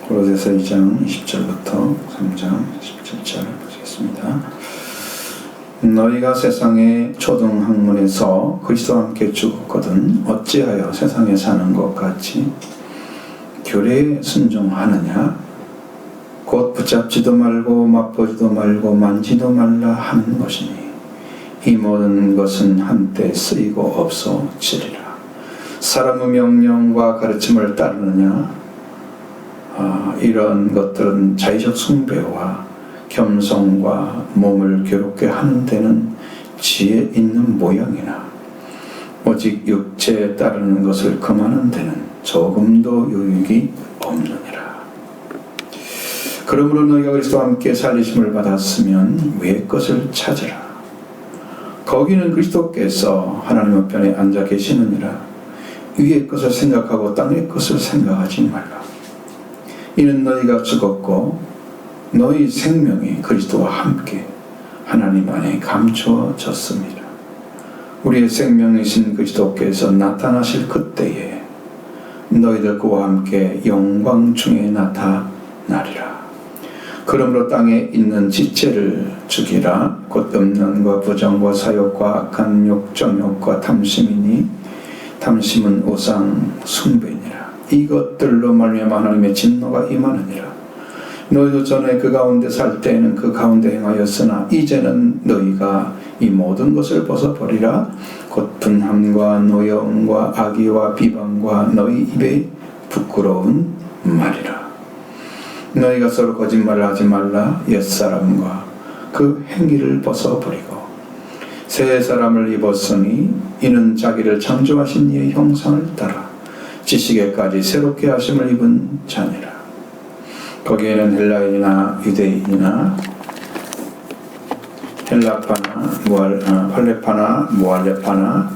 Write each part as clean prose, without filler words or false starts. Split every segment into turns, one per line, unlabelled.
고로새서 2장 20절부터 3장 17절 보시겠습니다. 너희가 세상의 초등학문에서 그리스도와 함께 죽었거든 어찌하여 세상에 사는 것 같이 규례에 순종하느냐? 곧 붙잡지도 말고 맛보지도 말고 만지도 말라 하는 것이니 이 모든 것은 한때 쓰이고 없어지리라. 사람의 명령과 가르침을 따르느냐? 이런 것들은 자의적 숭배와 겸손과 몸을 괴롭게 하는 데는 지혜 있는 모양이나 오직 육체에 따르는 것을 금하는 데는 조금도 유익이 없느니라. 그러므로 너희가 그리스도와 함께 살리심을 받았으면 위의 것을 찾으라. 거기는 그리스도께서 하나님 우편에 앉아 계시느니라. 위의 것을 생각하고 땅의 것을 생각하지 말라. 이는 너희가 죽었고 너희 생명이 그리스도와 함께 하나님 안에 감추어졌습니다. 우리의 생명이신 그리스도께서 나타나실 그때에 너희들 그와 함께 영광 중에 나타나리라. 그러므로 땅에 있는 지체를 죽이라. 곧 음란과 부정과 사욕과 악한 욕, 정욕과 탐심이니 탐심은 우상 숭배니라. 이것들로 말미암아 하나님의 진노가 임하느니라. 너희도 전에 그 가운데 살 때에는 그 가운데 행하였으나 이제는 너희가 이 모든 것을 벗어버리라. 곧 분함과 노여움과 악의와 비방과 너희 입에 부끄러운 말이라. 너희가 서로 거짓말을 하지 말라. 옛사람과 그 행위를 벗어버리고 새 사람을 입었으니 이는 자기를 창조하신 이의 형상을 따라 지식에까지 새롭게 하심을 입은 자니라. 거기에는 헬라인이나 유대인이나 헬라파나 팔레파나 모알레파나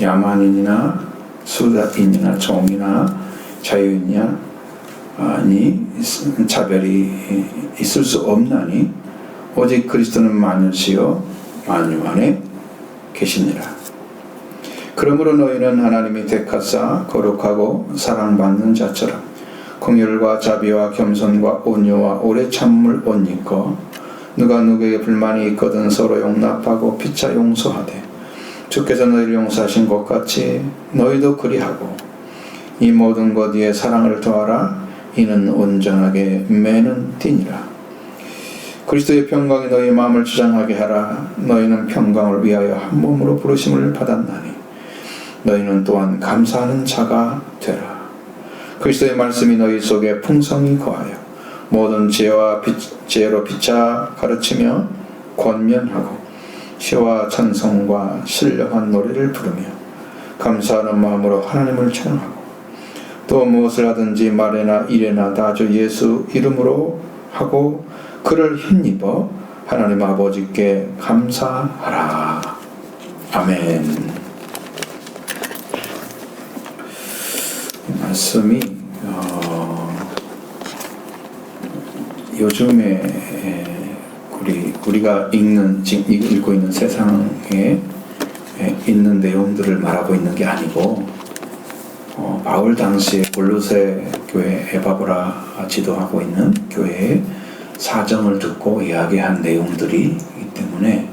야만인이나 수다인이나 종이나 자유인이나 아니 차별이 있을 수 없나니 오직 그리스도는 만유시요 만유 안에 계시니라. 그러므로 너희는 하나님이 택하사 거룩하고 사랑받는 자처럼 긍휼과 자비와 겸손과 온유와 오래 참음을 옷 입고 누가 누구에게 불만이 있거든 서로 용납하고 피차 용서하되 주께서 너희를 용서하신 것 같이 너희도 그리하고 이 모든 것 위에 사랑을 더하라. 이는 온전하게 매는 띠니라. 그리스도의 평강이 너희 마음을 주장하게 하라. 너희는 평강을 위하여 한 몸으로 부르심을 받았나니 너희는 또한 감사하는 자가 되라. 그리스도의 말씀이 너희 속에 풍성히 거하여 모든 지혜로 피차 가르치며 권면하고 시와 찬송과 신령한 노래를 부르며 감사하는 마음으로 하나님을 찬양하고 또 무엇을 하든지 말에나 일에나 다 주 예수 이름으로 하고 그를 힘입어 하나님 아버지께 감사하라. 아멘. 말씀이 요즘에 우리가 지금 읽고 있는 세상에 있는 내용들을 말하고 있는 게 아니고 바울 당시에 골로새 교회 에바브라 지도하고 있는 교회의 사정을 듣고 이야기한 내용들이기 때문에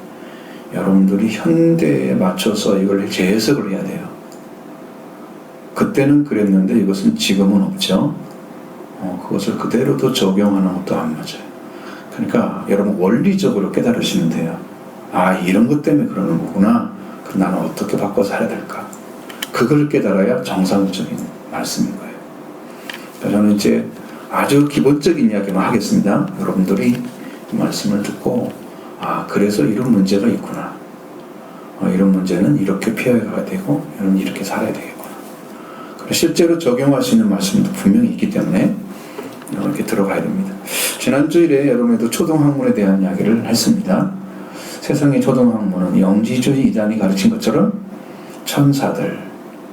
여러분들이 현대에 맞춰서 이걸 재해석을 해야 돼요. 그때는 그랬는데 이것은 지금은 없죠. 그것을 그대로도 적용하는 것도 안 맞아요. 그러니까 여러분 원리적으로 깨달으시면 돼요. 이런 것 때문에 그러는 거구나. 그럼 나는 어떻게 바꿔 살아야 될까? 그걸 깨달아야 정상적인 말씀인 거예요. 저는 이제 아주 기본적인 이야기만 하겠습니다. 여러분들이 이 말씀을 듣고 그래서 이런 문제가 있구나. 이런 문제는 이렇게 피해가야 되고 이렇게 살아야 되겠구나. 실제로 적용할 수 있는 말씀도 분명히 있기 때문에 이렇게 들어가야 됩니다. 지난 주일에 여러분에도 초등학문에 대한 이야기를 했습니다. 세상의 초등학문은 영지주의 이단이 가르친 것처럼 천사들,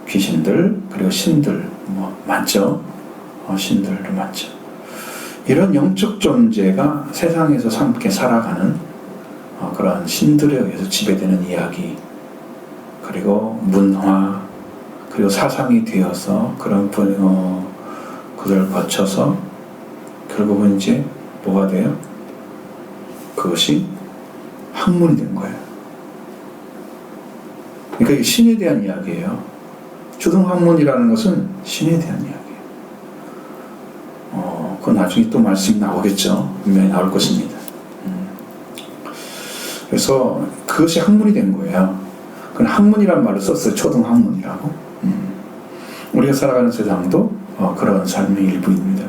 귀신들, 그리고 신들 많죠. 신들도 많죠. 이런 영적 존재가 세상에서 함께 살아가는 그런 신들에 의해서 지배되는 이야기, 그리고 문화, 그리고 사상이 되어서 그런 그걸 거쳐서 결국은 이제 뭐가 돼요? 그것이 학문이 된 거예요. 그러니까 이게 신에 대한 이야기예요. 초등학문이라는 것은 신에 대한 이야기예요. 그건 나중에 또 말씀이 나오겠죠. 분명히 나올 것입니다. 그래서 그것이 학문이 된 거예요. 그건 학문이라는 말을 썼어요. 초등학문이라고. 우리가 살아가는 세상도 그런 삶의 일부입니다.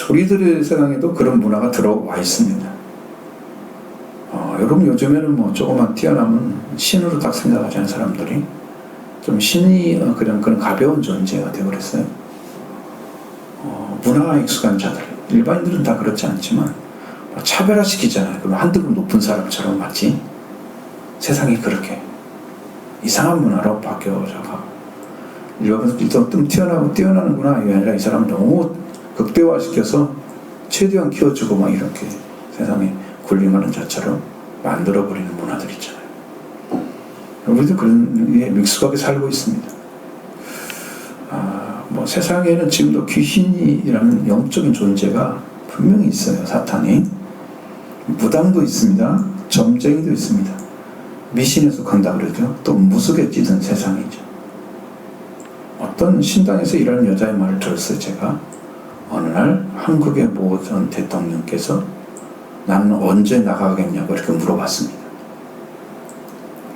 우리들의 세상에도 그런 문화가 들어와 있습니다. 여러분 요즘에는 뭐 조금만 뛰어나면 신으로 딱 생각하지 않는 사람들이 좀 신이 그런 가벼운 존재가 되어버렸어요. 문화가 익숙한 자들, 일반인들은 다 그렇지 않지만 차별화시키잖아요. 그럼 한두 분 높은 사람처럼 마치 세상이 그렇게 이상한 문화로 바뀌어져가. 일반인들 좀 뛰어나는구나. 이게 아니라 이 사람 너무 극대화시켜서 최대한 키워주고 막 이렇게 세상에 군림하는 자처럼 만들어버리는 문화들 있잖아요. 우리도 그런 게 익숙하게 살고 있습니다. 뭐 세상에는 지금도 귀신이라는 영적인 존재가 분명히 있어요. 사탄이. 무당도 있습니다. 점쟁이도 있습니다. 미신에 속한다 그러죠. 또 무속에 찌든 세상이죠. 어떤 신당에서 일하는 여자의 말을 들었어요. 제가 어느 날 한국의 모 전 대통령께서 나는 언제 나가겠냐고 이렇게 물어봤습니다.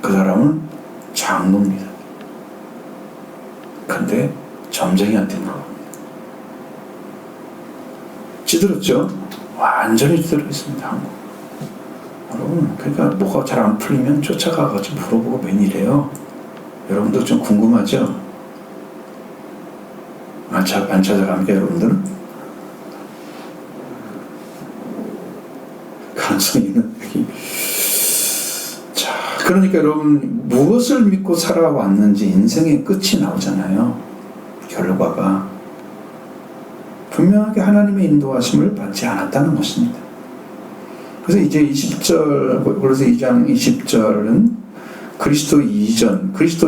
그 사람은 장로입니다. 근데 점쟁이한테 물어봅니다. 찌들었죠? 완전히 찌들었습니다. 한국. 여러분, 그러니까 뭐가 잘 안 풀리면 쫓아가가지고 물어보고 웬일이에요? 여러분들 좀 궁금하죠? 안 찾아갑니까, 여러분들은? 가능성이 있는 얘기. 자, 그러니까 여러분, 무엇을 믿고 살아왔는지 인생의 끝이 나오잖아요. 결과가. 분명하게 하나님의 인도하심을 받지 않았다는 것입니다. 그래서 이제 20절, 그래서 2장 20절은 그리스도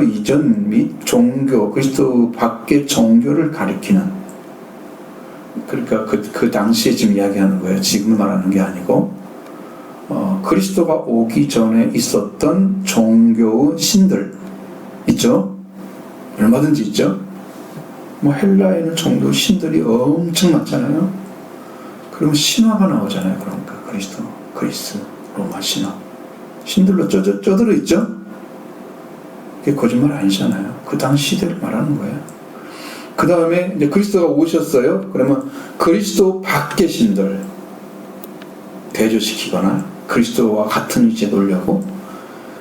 이전 및 종교, 그리스도 밖의 종교를 가리키는, 그러니까 그 당시에 지금 이야기하는 거예요. 지금 말하는 게 아니고, 그리스도가 오기 전에 있었던 종교의 신들 있죠? 얼마든지 있죠? 뭐 헬라에는 종교 신들이 엄청 많잖아요. 그러면 신화가 나오잖아요. 그러니까 그리스, 로마 신화. 신들로 쪼들어 있죠? 그게 거짓말 아니잖아요. 그 당시 시대를 말하는 거예요. 그 다음에 이제 그리스도가 오셨어요. 그러면 그리스도 밖의 신들 대조시키거나 그리스도와 같은 위치에 놓으려고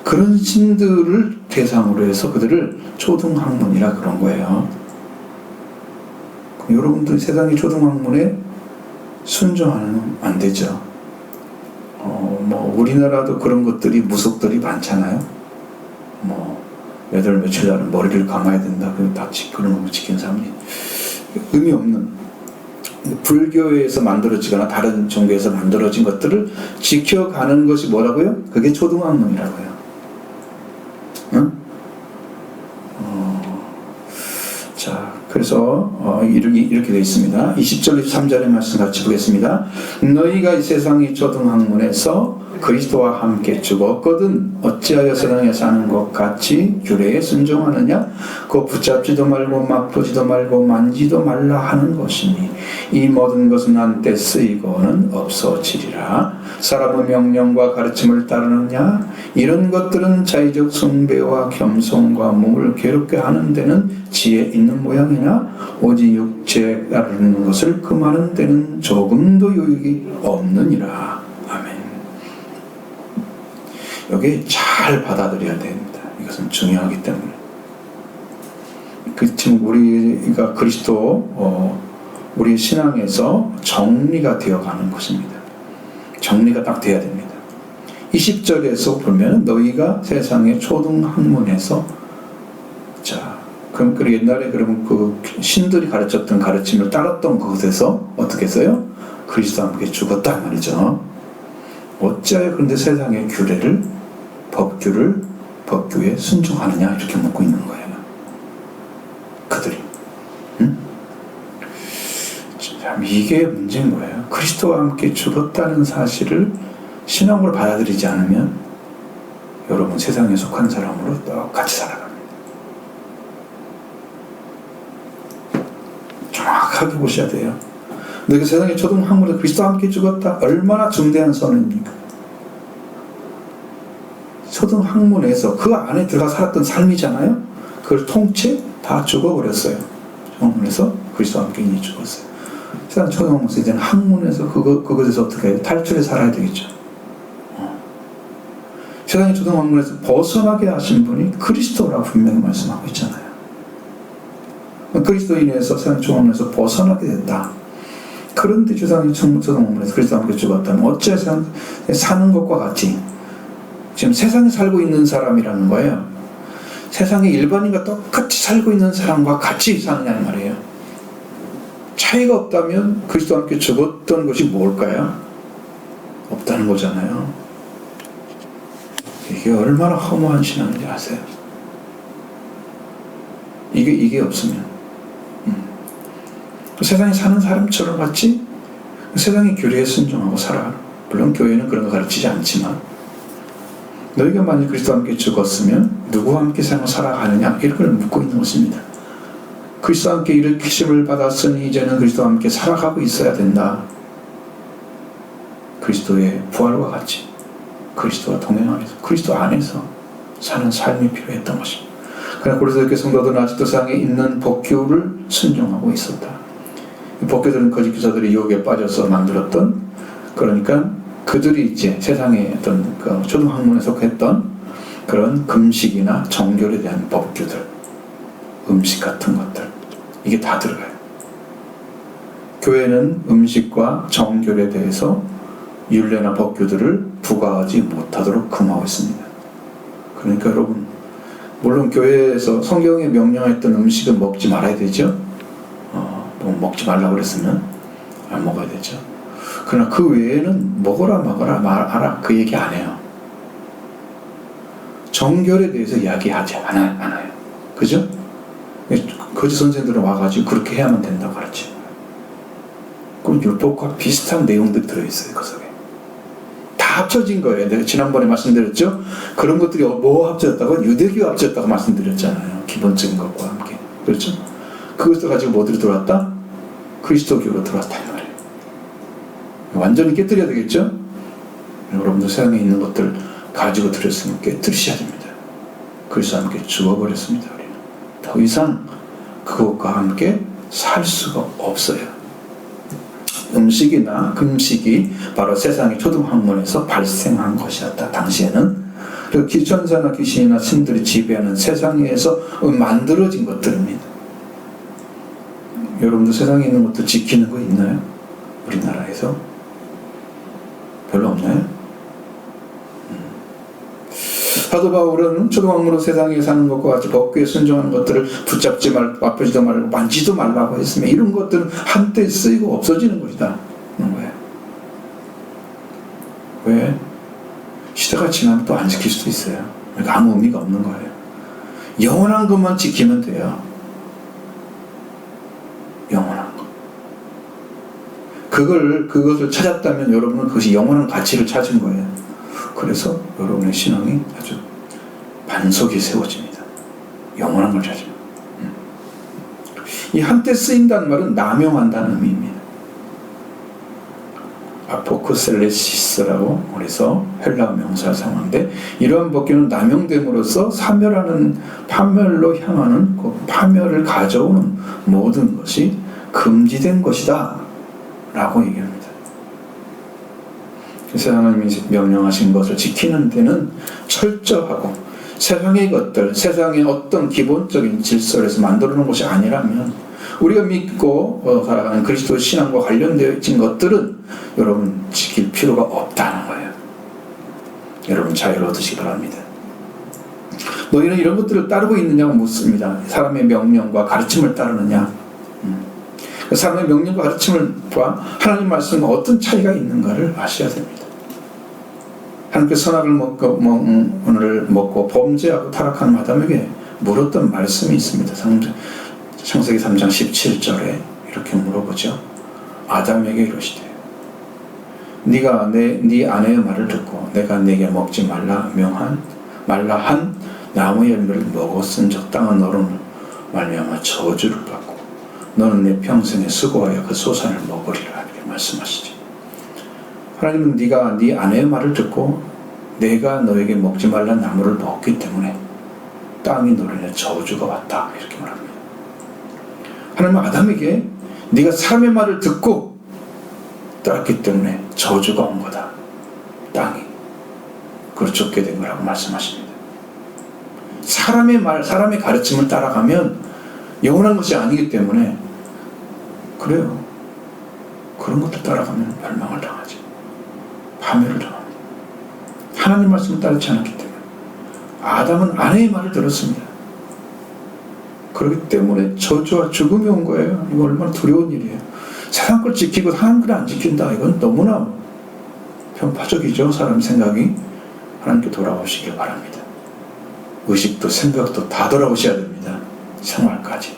그런 신들을 대상으로 해서 그들을 초등학문이라 그런 거예요. 그럼 여러분들 세상의 초등학문에 순종하면 안 되죠. 뭐 우리나라도 그런 것들이 무속들이 많잖아요. 뭐 며칠 날은 머리를 감아야 된다. 그런 거 지키는 사람이 의미 없는, 불교에서 만들어지거나 다른 종교에서 만들어진 것들을 지켜가는 것이 뭐라고요? 그게 초등학문이라고요. 응? 자, 그래서 이렇게 되어 있습니다. 20절, 23절의 말씀 같이 보겠습니다. 너희가 이 세상의 초등학문에서 그리스도와 함께 죽었거든 어찌하여 세상에 사는 것 같이 규례에 순종하느냐? 그 붙잡지도 말고 맛보지도 말고 만지도 말라 하는 것이니 이 모든 것은 한때 쓰이고는 없어지리라. 사람의 명령과 가르침을 따르느냐? 이런 것들은 자의적 숭배와 겸손과 몸을 괴롭게 하는 데는 지혜 있는 모양이나 오직 육체에 따르는 것을 금하는 데는 조금도 유익이 없느니라. 아멘. 여기 잘 받아들여야 됩니다. 이것은 중요하기 때문에. 지금 우리가 그리스도 우리 신앙에서 정리가 되어가는 것입니다. 정리가 딱 돼야 됩니다. 20절에서 보면 너희가 세상의 초등학문에서, 자, 그럼 옛날에 그러면 그 신들이 가르쳤던 가르침을 따랐던 그곳에서 어떻게 했어요? 그리스도와 함께 죽었다 말이죠. 어찌하여 그런데 세상의 규례를, 법규에 순종하느냐 이렇게 묻고 있는 거예요. 그들이. 응? 자, 이게 문제인 거예요. 그리스도와 함께 죽었다는 사실을 신앙으로 받아들이지 않으면 여러분 세상에 속한 사람으로 똑같이 살아갑니다. 정확하게 보셔야 돼요. 너희가 세상의 초등학문에서 그리스도와 함께 죽었다. 얼마나 중대한 선언입니까? 초등학문에서 그 안에 들어가 살았던 삶이잖아요. 그걸 통째 다 죽어버렸어요. 초등학문에서 그리스도와 함께 이미 죽었어요. 세상 초등학문에서 이제는 학문에서 그것에서 어떻게 해요? 탈출해 살아야 되겠죠. 세상의 초등학문에서 벗어나게 하신 분이 그리스도라고 분명히 말씀하고 있잖아요. 그리스도인에서 세상의 초등학문에서 벗어나게 됐다. 그런데 세상의 초등학문에서 그리스도와 함께 죽었다면 어째 사는 것과 같이 지금 세상에 살고 있는 사람이라는 거예요. 세상의 일반인과 똑같이 살고 있는 사람과 같이 사느냐는 말이에요. 차이가 없다면 그리스도와 함께 죽었던 것이 뭘까요? 없다는 거잖아요. 이게 얼마나 허무한 신앙인지 아세요? 이게 없으면 세상에 사는 사람처럼 같이 세상의 교리에 순종하고 살아가는, 물론 교회는 그런 거 가르치지 않지만, 너희가 만약 그리스도와 함께 죽었으면 누구와 함께 살아가느냐 이런 걸 묻고 있는 것입니다. 그리스도와 함께 일으키심을 받았으니 이제는 그리스도와 함께 살아가고 있어야 된다. 그리스도의 부활과 같이 그리스도와 동행하면서 그리스도 안에서 사는 삶이 필요했던 것입니다. 그러나 고린도교회 성도들은 아직도 세상에 있는 법규를 순종하고 있었다. 법규들은 거짓 교사들의 유혹에 빠져서 만들었던, 그러니까 그들이 이제 세상의 어떤 그 초등학문에 속했던 그런 금식이나 정결에 대한 법규들, 음식 같은 것들, 이게 다 들어가요. 교회는 음식과 정결에 대해서 율례나 법규들을 부과하지 못하도록 금하고 있습니다. 그러니까 여러분, 물론 교회에서 성경에 명령했던 음식은 먹지 말아야 되죠. 뭐 먹지 말라고 그랬으면 안 먹어야 되죠. 그러나 그 외에는 먹어라 말아라 말아라 그 얘기 안 해요. 정결에 대해서 이야기하지 않아요. 그죠? 거짓 선생들은 와가지고 그렇게 해야만 된다고 가르치는 거예요. 그럼 율법과 비슷한 내용들이 들어있어요. 그 속에 다 합쳐진 거예요. 내가 지난번에 말씀드렸죠. 그런 것들이 뭐 합쳐졌다고? 유대교 합쳐졌다고 말씀드렸잖아요. 기본적인 것과 함께. 그렇죠? 그것을 가지고 뭐들이 들어왔다? 그리스도교로 들어왔다는 말이에요. 완전히 깨뜨려야 되겠죠? 여러분도 세상에 있는 것들 가지고 들였으면 깨뜨리셔야 됩니다. 그리스도와 함께 죽어버렸습니다. 우리는 더 이상 그것과 함께 살 수가 없어요. 음식이나 금식이 바로 세상의 초등학문에서 발생한 것이었다. 당시에는 그리고 기천사나 귀신이나 신들이 지배하는 세상에서 만들어진 것들입니다. 여러분도 세상에 있는 것도 지키는 거 있나요? 우리나라에서? 별로 없나요? 사도 바울은 초등학문으로 세상에 사는 것과 같이 법규에 순종하는 것들을 붙잡지 말고 아프지도 말고 만지도 말라고 했으며 이런 것들은 한때 쓰이고 없어지는 것이다. 그런 거예요. 왜? 시대가 지나면 또 안 지킬 수도 있어요. 그러니까 아무 의미가 없는 거예요. 영원한 것만 지키면 돼요. 영원한 것. 그것을 찾았다면 여러분은 그것이 영원한 가치를 찾은 거예요. 그래서 여러분의 신앙이 아주 반석이 세워집니다. 영원한 걸 찾으면. 이 한때 쓰인다는 말은 남용한다는 의미입니다. 아포크셀레시스라고 그래서 헬라어 명사를 사용하는데, 이러한 법규는 남용됨으로써 파멸로 향하는 그 파멸을 가져오는 모든 것이 금지된 것이다 라고 얘기합니다. 그래서 하나님이 명령하신 것을 지키는 데는 철저하고 세상의 것들, 세상의 어떤 기본적인 질서에서 만들어 놓은 것이 아니라면, 우리가 믿고 살아가는 그리스도 신앙과 관련되어진 것들은 여러분 지킬 필요가 없다는 거예요. 여러분 자유를 얻으시기 바랍니다. 너희는 이런 것들을 따르고 있느냐고 묻습니다. 사람의 명령과 가르침을 따르느냐? 사람의 명령과 가르침과 하나님 말씀과 어떤 차이가 있는가를 아셔야 됩니다. 하나님께서 선악을 먹고 범죄하고 타락한 아담에게 물었던 말씀이 있습니다. 창세기 3장 17절에 이렇게 물어보죠. 아담에게 이르시되 네가 네 아내의 말을 듣고 내가 네게 먹지 말라 한 나무 열매를 먹었은즉 땅은 너로 말미암아 저주를 받고 너는 내 평생에 수고하여 그 소산을 먹으리라 이렇게 말씀하시죠. 하나님은 네가 네 아내의 말을 듣고 내가 너에게 먹지 말란 나무를 먹기 때문에 땅이 너로 인해 저주가 왔다 이렇게 말합니다. 하나님은 아담에게 네가 사람의 말을 듣고 따랐기 때문에 저주가 온 거다. 땅이 그걸 쫓게 된 거라고 말씀하십니다. 사람의 말, 사람의 가르침을 따라가면 영원한 것이 아니기 때문에 그래요. 그런 것들 따라가면 멸망을 당하지. 파멸을 당합니다. 하나님 말씀을 따르지 않았기 때문에 아담은 아내의 말을 들었습니다. 그렇기 때문에 저주와 죽음이 온 거예요. 이거 얼마나 두려운 일이에요. 세상 걸 지키고 하나님 걸 안 지킨다. 이건 너무나 편파적이죠. 사람 생각이. 하나님께 돌아오시길 바랍니다. 의식도 생각도 다 돌아오셔야 됩니다. 생활까지.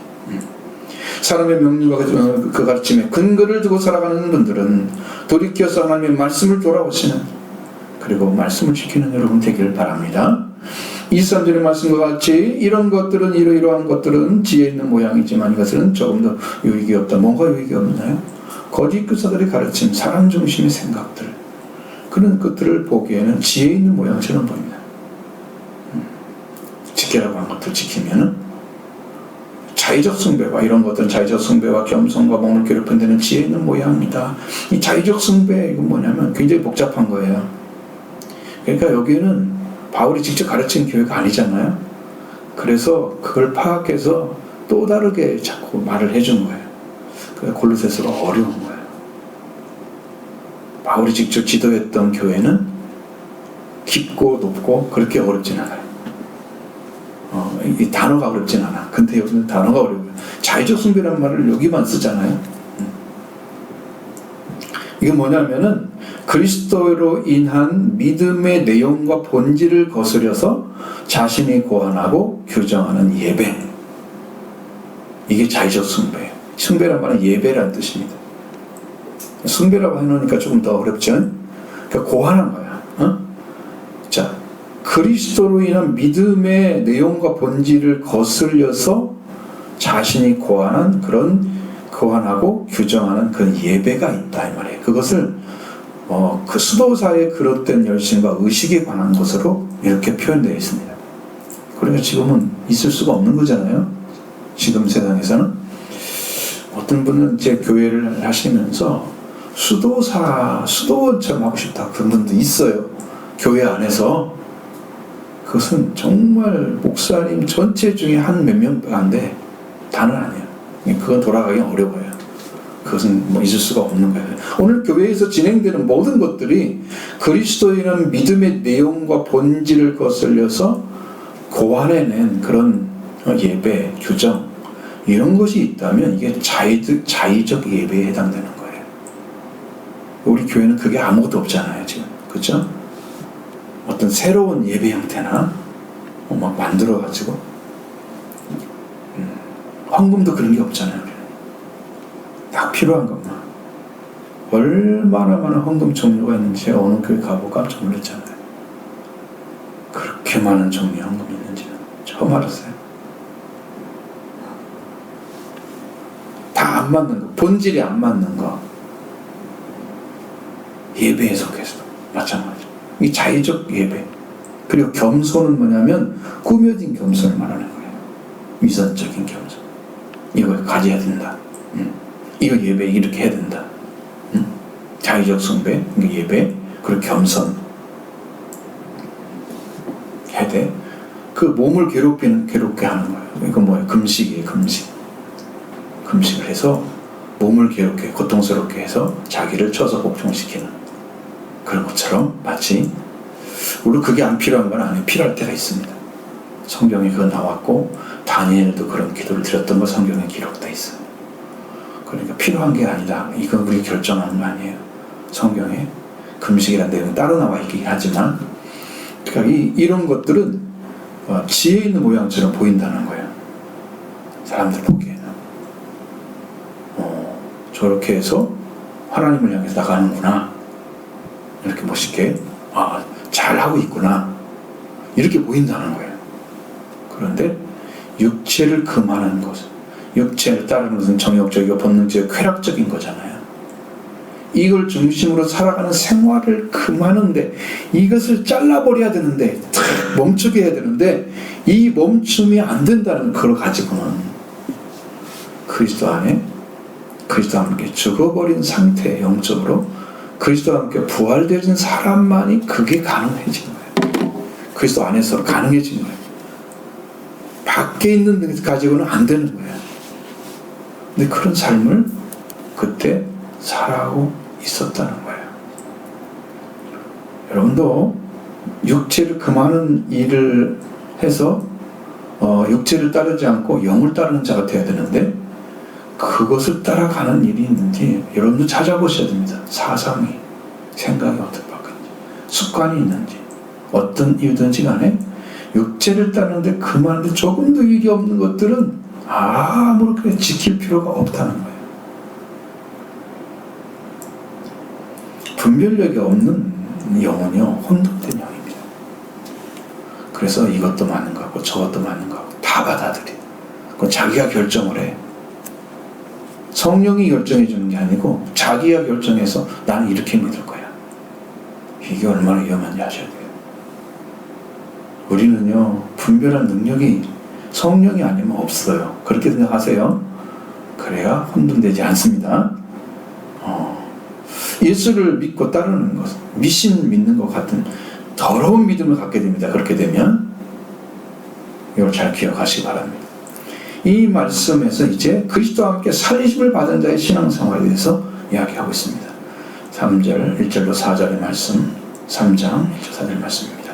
사람의 명령과 그 가르침에 근거를 두고 살아가는 분들은 돌이켜서 하나님의 말씀을 돌아오시는 그리고 말씀을 지키는 여러분 되기를 바랍니다. 23절의 말씀과 같이 이런 것들은 이러이러한 것들은 지혜 있는 모양이지만 이것은 조금 더 유익이 없다. 뭔가 유익이 없나요? 거짓 교사들의 가르침, 사람 중심의 생각들 그런 것들을 보기에는 지혜 있는 모양처럼 보입니다. 지키라고 한 것들 지키면은 자의적 숭배와 이런 것들은 자의적 숭배와 겸손과 몸을 괴롭히는 데는 지혜 있는 모양입니다. 이 자의적 숭배 이건 뭐냐면 굉장히 복잡한 거예요. 그러니까 여기에는 바울이 직접 가르친 교회가 아니잖아요. 그래서 그걸 파악해서 또 다르게 자꾸 말을 해준 거예요. 그래서 골로새서가 어려운 거예요. 바울이 직접 지도했던 교회는 깊고 높고 그렇게 어렵진 않아요. 이 단어가 어렵진 않아. 근데 여기는 단어가 어려워요. 자의적 숭배라는 말을 여기만 쓰잖아요. 이게 뭐냐면은 그리스도로 인한 믿음의 내용과 본질을 거스려서 자신이 고안하고 규정하는 예배. 이게 자의적 숭배예요. 숭배란 말은 예배라는 뜻입니다. 숭배라고 해놓으니까 조금 더 어렵죠. 그러니까 고안한 거야. 자, 그리스도로 인한 믿음의 내용과 본질을 거슬려서 자신이 고안한 그런 고안하고 규정하는 그 예배가 있다 이 말이에요. 그것을 그 수도사의 그릇된 열심과 의식에 관한 것으로 이렇게 표현되어 있습니다. 그러니까 지금은 있을 수가 없는 거잖아요. 지금 세상에서는 어떤 분은 제 교회를 하시면서 수도원처럼 하고 싶다 그런 분도 있어요. 교회 안에서. 그것은 정말 목사님 전체 중에 한 몇 명인데 다는 아니에요. 그건 돌아가기 어려워요. 그것은 뭐 있을 수가 없는 거예요. 오늘 교회에서 진행되는 모든 것들이 그리스도인은 믿음의 내용과 본질을 거슬려서 고안해낸 그런 예배, 규정 이런 것이 있다면 이게 자의적 예배에 해당되는 거예요. 우리 교회는 그게 아무것도 없잖아요 지금. 그렇죠? 어떤 새로운 예배 형태나 막 만들어가지고 헌금도 그런 게 없잖아요. 딱 필요한 것만. 얼마나 많은 헌금 종류가 있는지 어느 교회 가보고 깜짝 놀랐잖아요. 그렇게 많은 종류의 헌금이 있는지는 처음 알았어요. 다 안 맞는 거, 본질이 안 맞는 거. 예배에 속해서 마찬가지. 이 자의적 예배. 그리고 겸손은 뭐냐면 꾸며진 겸손을 말하는 거예요. 위선적인 겸손. 이걸 가져야 된다. 이거 예배 이렇게 해야 된다. 자의적 숭배, 예배, 그리고 겸손 해야 돼. 그 몸을 괴롭게 하는 거예요. 이거 뭐예요? 금식이에요. 금식을 해서 몸을 괴롭게, 고통스럽게 해서 자기를 쳐서 복종시키는 그런 것처럼 마치 우리 그게 안 필요한 건 아니에요. 필요할 때가 있습니다. 성경에 그거 나왔고 다니엘도 그런 기도를 드렸던 거 성경에 기록되어 있어요. 그러니까 필요한 게 아니다. 이건 우리 결정하는 거 아니에요. 성경에 금식이라는 내용이 따로 나와 있긴 하지만 그러니까 이런 것들은 지혜 있는 모양처럼 보인다는 거예요. 사람들 보기에는. 저렇게 해서 하나님을 향해서 나가는구나. 이렇게 멋있게 잘하고 있구나. 이렇게 보인다는 거예요. 그런데 육체를 금하는 것, 육체를 따르는 것은 정욕적이고 본능적이고 쾌락적인 거잖아요. 이걸 중심으로 살아가는 생활을 금하는데, 이것을 잘라버려야 되는데, 멈추게 해야 되는데, 이 멈춤이 안 된다는 걸 가지고는 그리스도 안에, 그리스도와 함께 죽어버린 상태, 영적으로 그리스도와 함께 부활되는 사람만이 그게 가능해진 거예요. 그리스도 안에서 가능해진 거예요. 밖에 있는 것 가지고는 안 되는 거예요. 근데 그런 삶을 그때 살아가고 있었다는 거예요. 여러분도 육체를 금하는 일을 해서 육체를 따르지 않고 영을 따르는 자가 되어야 되는데, 그것을 따라가는 일이 있는지 여러분도 찾아보셔야 됩니다. 사상이, 생각이 어떻게 바뀌는지, 습관이 있는지, 어떤 이유든지 간에 육체를 따르는데 금하는데 조금도 유익이 없는 것들은 아무렇게 지킬 필요가 없다는 거예요. 분별력이 없는 영은요, 혼돈된 영입니다. 그래서 이것도 맞는 거고 저것도 맞는 거고 다 받아들여. 그건 자기가 결정을 해. 성령이 결정해 주는 게 아니고 자기가 결정해서 나는 이렇게 믿을 거야. 이게 얼마나 위험한지 아셔야 돼요. 우리는요, 분별한 능력이 성령이 아니면 없어요. 그렇게 생각하세요. 그래야 혼돈되지 않습니다. 예수를 믿고 따르는 것, 미신 믿는 것 같은 더러운 믿음을 갖게 됩니다. 그렇게 되면 이걸 잘 기억하시기 바랍니다. 이 말씀에서 이제 그리스도와 함께 살리심을 받은 자의 신앙생활에 대해서 이야기하고 있습니다. 3절, 1절로 4절의 말씀, 3장 1절 4절 말씀입니다.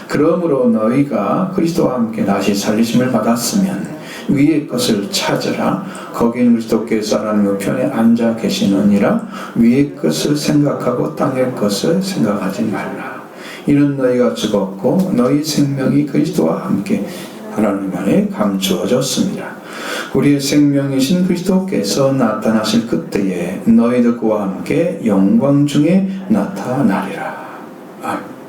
그러므로 너희가 그리스도와 함께 다시 살리심을 받았으면 위의 것을 찾으라. 거기는 그리스도께서 하나님 우편에 앉아 계시느니라. 위의 것을 생각하고 땅의 것을 생각하지 말라. 이는 너희가 죽었고 너희 생명이 그리스도와 함께 하나님 안에 감추어졌습니다. 우리의 생명이신 그리스도께서 나타나실 그때에 너희도 그와 함께 영광 중에 나타나리라. 아멘.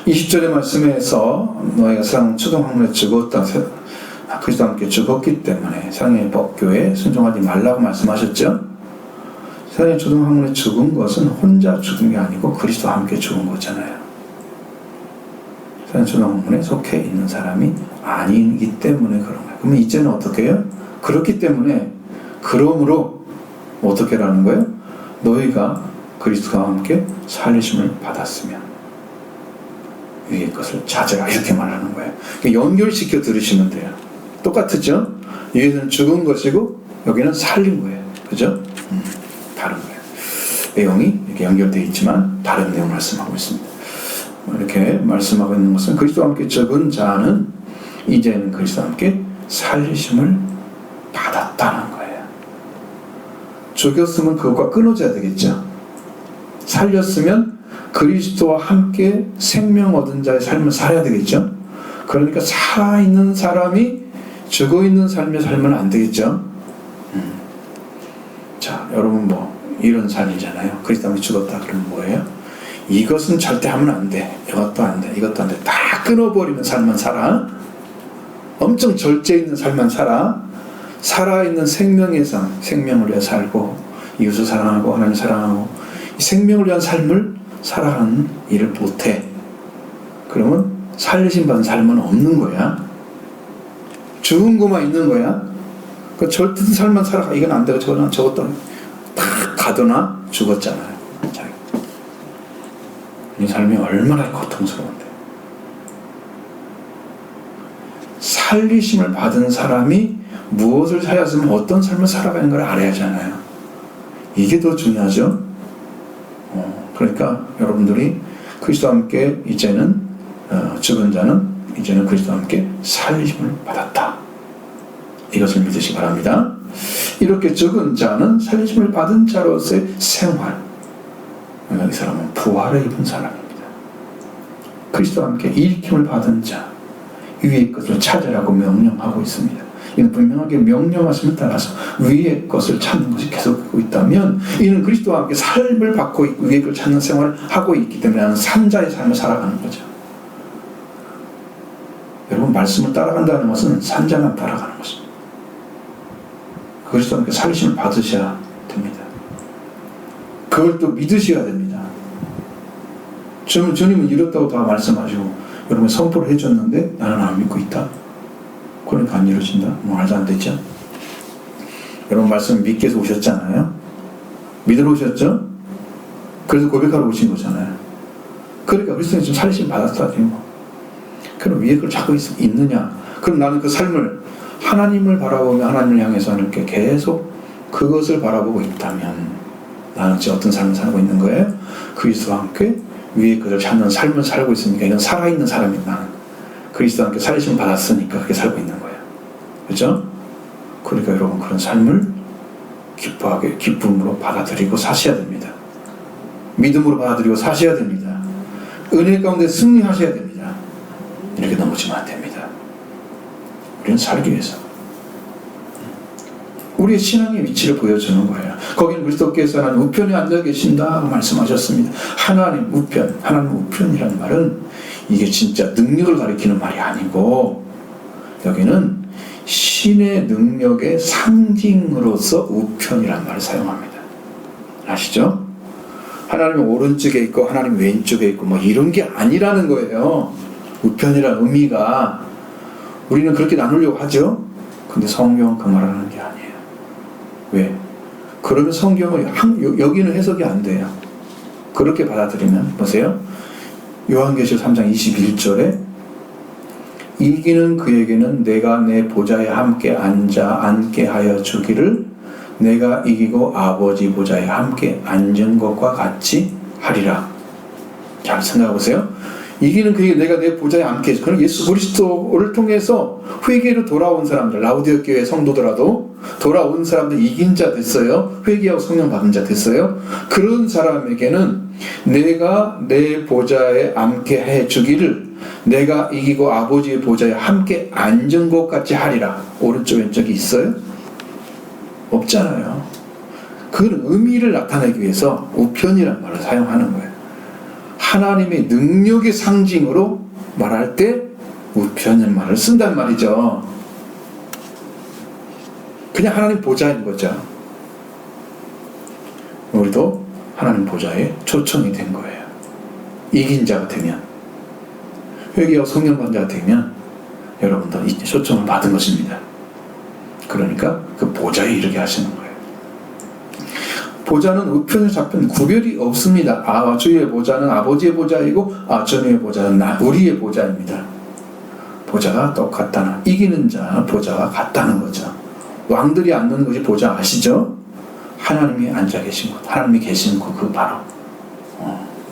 20절의 말씀에서 너희가 세상 초등학문에 죽었다, 그리스도와 함께 죽었기 때문에 세상의 법교에 순종하지 말라고 말씀하셨죠. 세상의 초등학문에 죽은 것은 혼자 죽은 게 아니고 그리스도와 함께 죽은 거잖아요. 세상의 초등학문에 속해 있는 사람이 아니기 때문에 그런 거예요. 그러면 이제는 어떻게 해요? 그렇기 때문에, 그러므로 어떻게 라는 거예요? 너희가 그리스도와 함께 살리심을 받았으면 위의 것을 찾으라, 이렇게 말하는 거예요. 연결시켜 들으시면 돼요. 똑같죠? 위에는 죽은 것이고 여기는 살린 거예요. 그죠? 다른 거예요. 내용이 이렇게 연결되어 있지만 다른 내용을 말씀하고 있습니다. 이렇게 말씀하고 있는 것은 그리스도와 함께 죽은 자는 이제는 그리스도와 함께 살리심을 받았다는 거예요. 죽였으면 그것과 끊어져야 되겠죠. 살렸으면 그리스도와 함께 생명 얻은 자의 삶을 살아야 되겠죠. 그러니까 살아있는 사람이 죽어있는 삶을 살면 안 되겠죠. 자, 여러분 이런 삶이잖아요. 그리스도와 함께 죽었다 그러면 뭐예요? 이것은 절대 하면 안 돼. 이것도 안 돼. 이것도 안 돼. 다 끊어버리는 삶만 살아. 엄청 절제 있는 삶만 살아. 살아있는 생명의 삶, 생명을 위해 살고 이웃을 사랑하고 하나님 사랑하고 이 생명을 위한 삶을 살아가는 일을 못해. 그러면 살리심 받은 삶은 없는 거야. 죽은 것만 있는 거야. 그 절대된 삶만 살아가. 이건 안 되고 저것도 다 가거나 죽었잖아요. 이 삶이 얼마나 고통스러운데. 살리심을 받은 사람이 무엇을 하였으면 어떤 삶을 살아가는 걸 알아야 하잖아요. 이게 더 중요하죠. 그러니까 여러분들이 그리스도와 함께 이제는 죽은 자는 이제는 그리스도와 함께 살리심을 받았다. 이것을 믿으시기 바랍니다. 이렇게 죽은 자는 살리심을 받은 자로서의 생활. 이 사람은 부활을 입은 사람입니다. 그리스도와 함께 일으킴을 받은 자, 위의 것을 찾으라고 명령하고 있습니다. 이는 분명하게 명령하심을 따라서 위의 것을 찾는 것이 계속되고 있다면 이는 그리스도와 함께 삶을 받고 있고 위의 것을 찾는 생활을 하고 있기 때문에 나는 산자의 삶을 살아가는 거죠. 여러분, 말씀을 따라간다는 것은 산자만 따라가는 것입니다. 그리스도와 함께 살리심을 받으셔야 됩니다. 그걸 또 믿으셔야 됩니다. 주님은 이렇다고 다 말씀하시고 여러분 선포를 해줬는데 나는 안 믿고 있다. 그러니까 안 이루어진다. 말도 안 되죠. 여러분 말씀 믿기 위해서 오셨잖아요. 믿으러 오셨죠? 그래서 고백하러 오신 거잖아요. 그러니까 그리스도는 지금 살리심 받았다. 그럼 위에 걸 찾고 있느냐? 그럼 나는 그 삶을 하나님을 바라보며 하나님을 향해서 이렇게 계속 그것을 바라보고 있다면 나는 지금 어떤 삶을 살고 있는 거예요? 그리스도와 함께 위에 것을 찾는 삶을 살고 있으니까 이건 살아있는 사람이다. 그리스도와 함께 살리심을 받았으니까 그렇게 살고 있는 거예요. 그렇죠? 그러니까 여러분 그런 삶을 기뻐하게 기쁨으로 받아들이고 사셔야 됩니다. 믿음으로 받아들이고 사셔야 됩니다. 은혜 가운데 승리하셔야 됩니다. 이렇게 넘어지면 안 됩니다. 우리는 살기 위해서 우리의 신앙의 위치를 보여주는 거예요. 거기는 그리스도께서 하나님 우편에 앉아 계신다 말씀하셨습니다. 하나님 우편, 하나님 우편이라는 말은 이게 진짜 능력을 가리키는 말이 아니고 여기는 신의 능력의 상징으로서 우편이라는 말을 사용합니다. 아시죠? 하나님은 오른쪽에 있고 하나님 왼쪽에 있고 뭐 이런 게 아니라는 거예요. 우편이라는 의미가 우리는 그렇게 나누려고 하죠. 근데 성경은 그 말을 하는 게 아니에요. 왜? 그러면 성경을 여기는 해석이 안 돼요. 그렇게 받아들이면 보세요. 요한계시록 3장 21절에 이기는 그에게는 내가 내 보좌에 함께 앉게 하여 주기를 내가 이기고 아버지 보좌에 함께 앉은 것과 같이 하리라. 잘 생각해 보세요. 이기는 그에게 내가 내 보좌에 앉게 해서 그럼 예수 그리스도를 통해서 회개로 돌아온 사람들, 라우디오 교회 성도더라도 돌아온 사람들 이긴 자 됐어요. 회개하고 성령 받은 자 됐어요. 그런 사람에게는 내가 내 보좌에 앉게 해주기를 내가 이기고 아버지의 보좌에 함께 앉은 것 같이 하리라. 오른쪽 왼쪽이 있어요? 없잖아요. 그 의미를 나타내기 위해서 우편이라는 말을 사용하는 거예요. 하나님의 능력의 상징으로 말할 때 우편이라는 말을 쓴단 말이죠. 그냥 하나님 보좌인 거죠. 우리도 하나님 보좌에 초청이 된 거예요. 이긴 자가 되면, 회개하고 성령 받은 자가 되면 여러분도 이 초청을 받은 것입니다. 그러니까 그 보좌에 이르게 하시는 거예요. 보좌는 우편에 잡힌 구별이 없습니다. 주의 보좌는 아버지의 보좌이고 주님의 보좌는 우리의 보좌입니다. 보좌가 똑같다는, 이기는 자 보좌가 같다는 거죠. 왕들이 앉는 것이 보좌 아시죠? 하나님이 앉아 계신 곳, 하나님이 계신 곳, 그 바로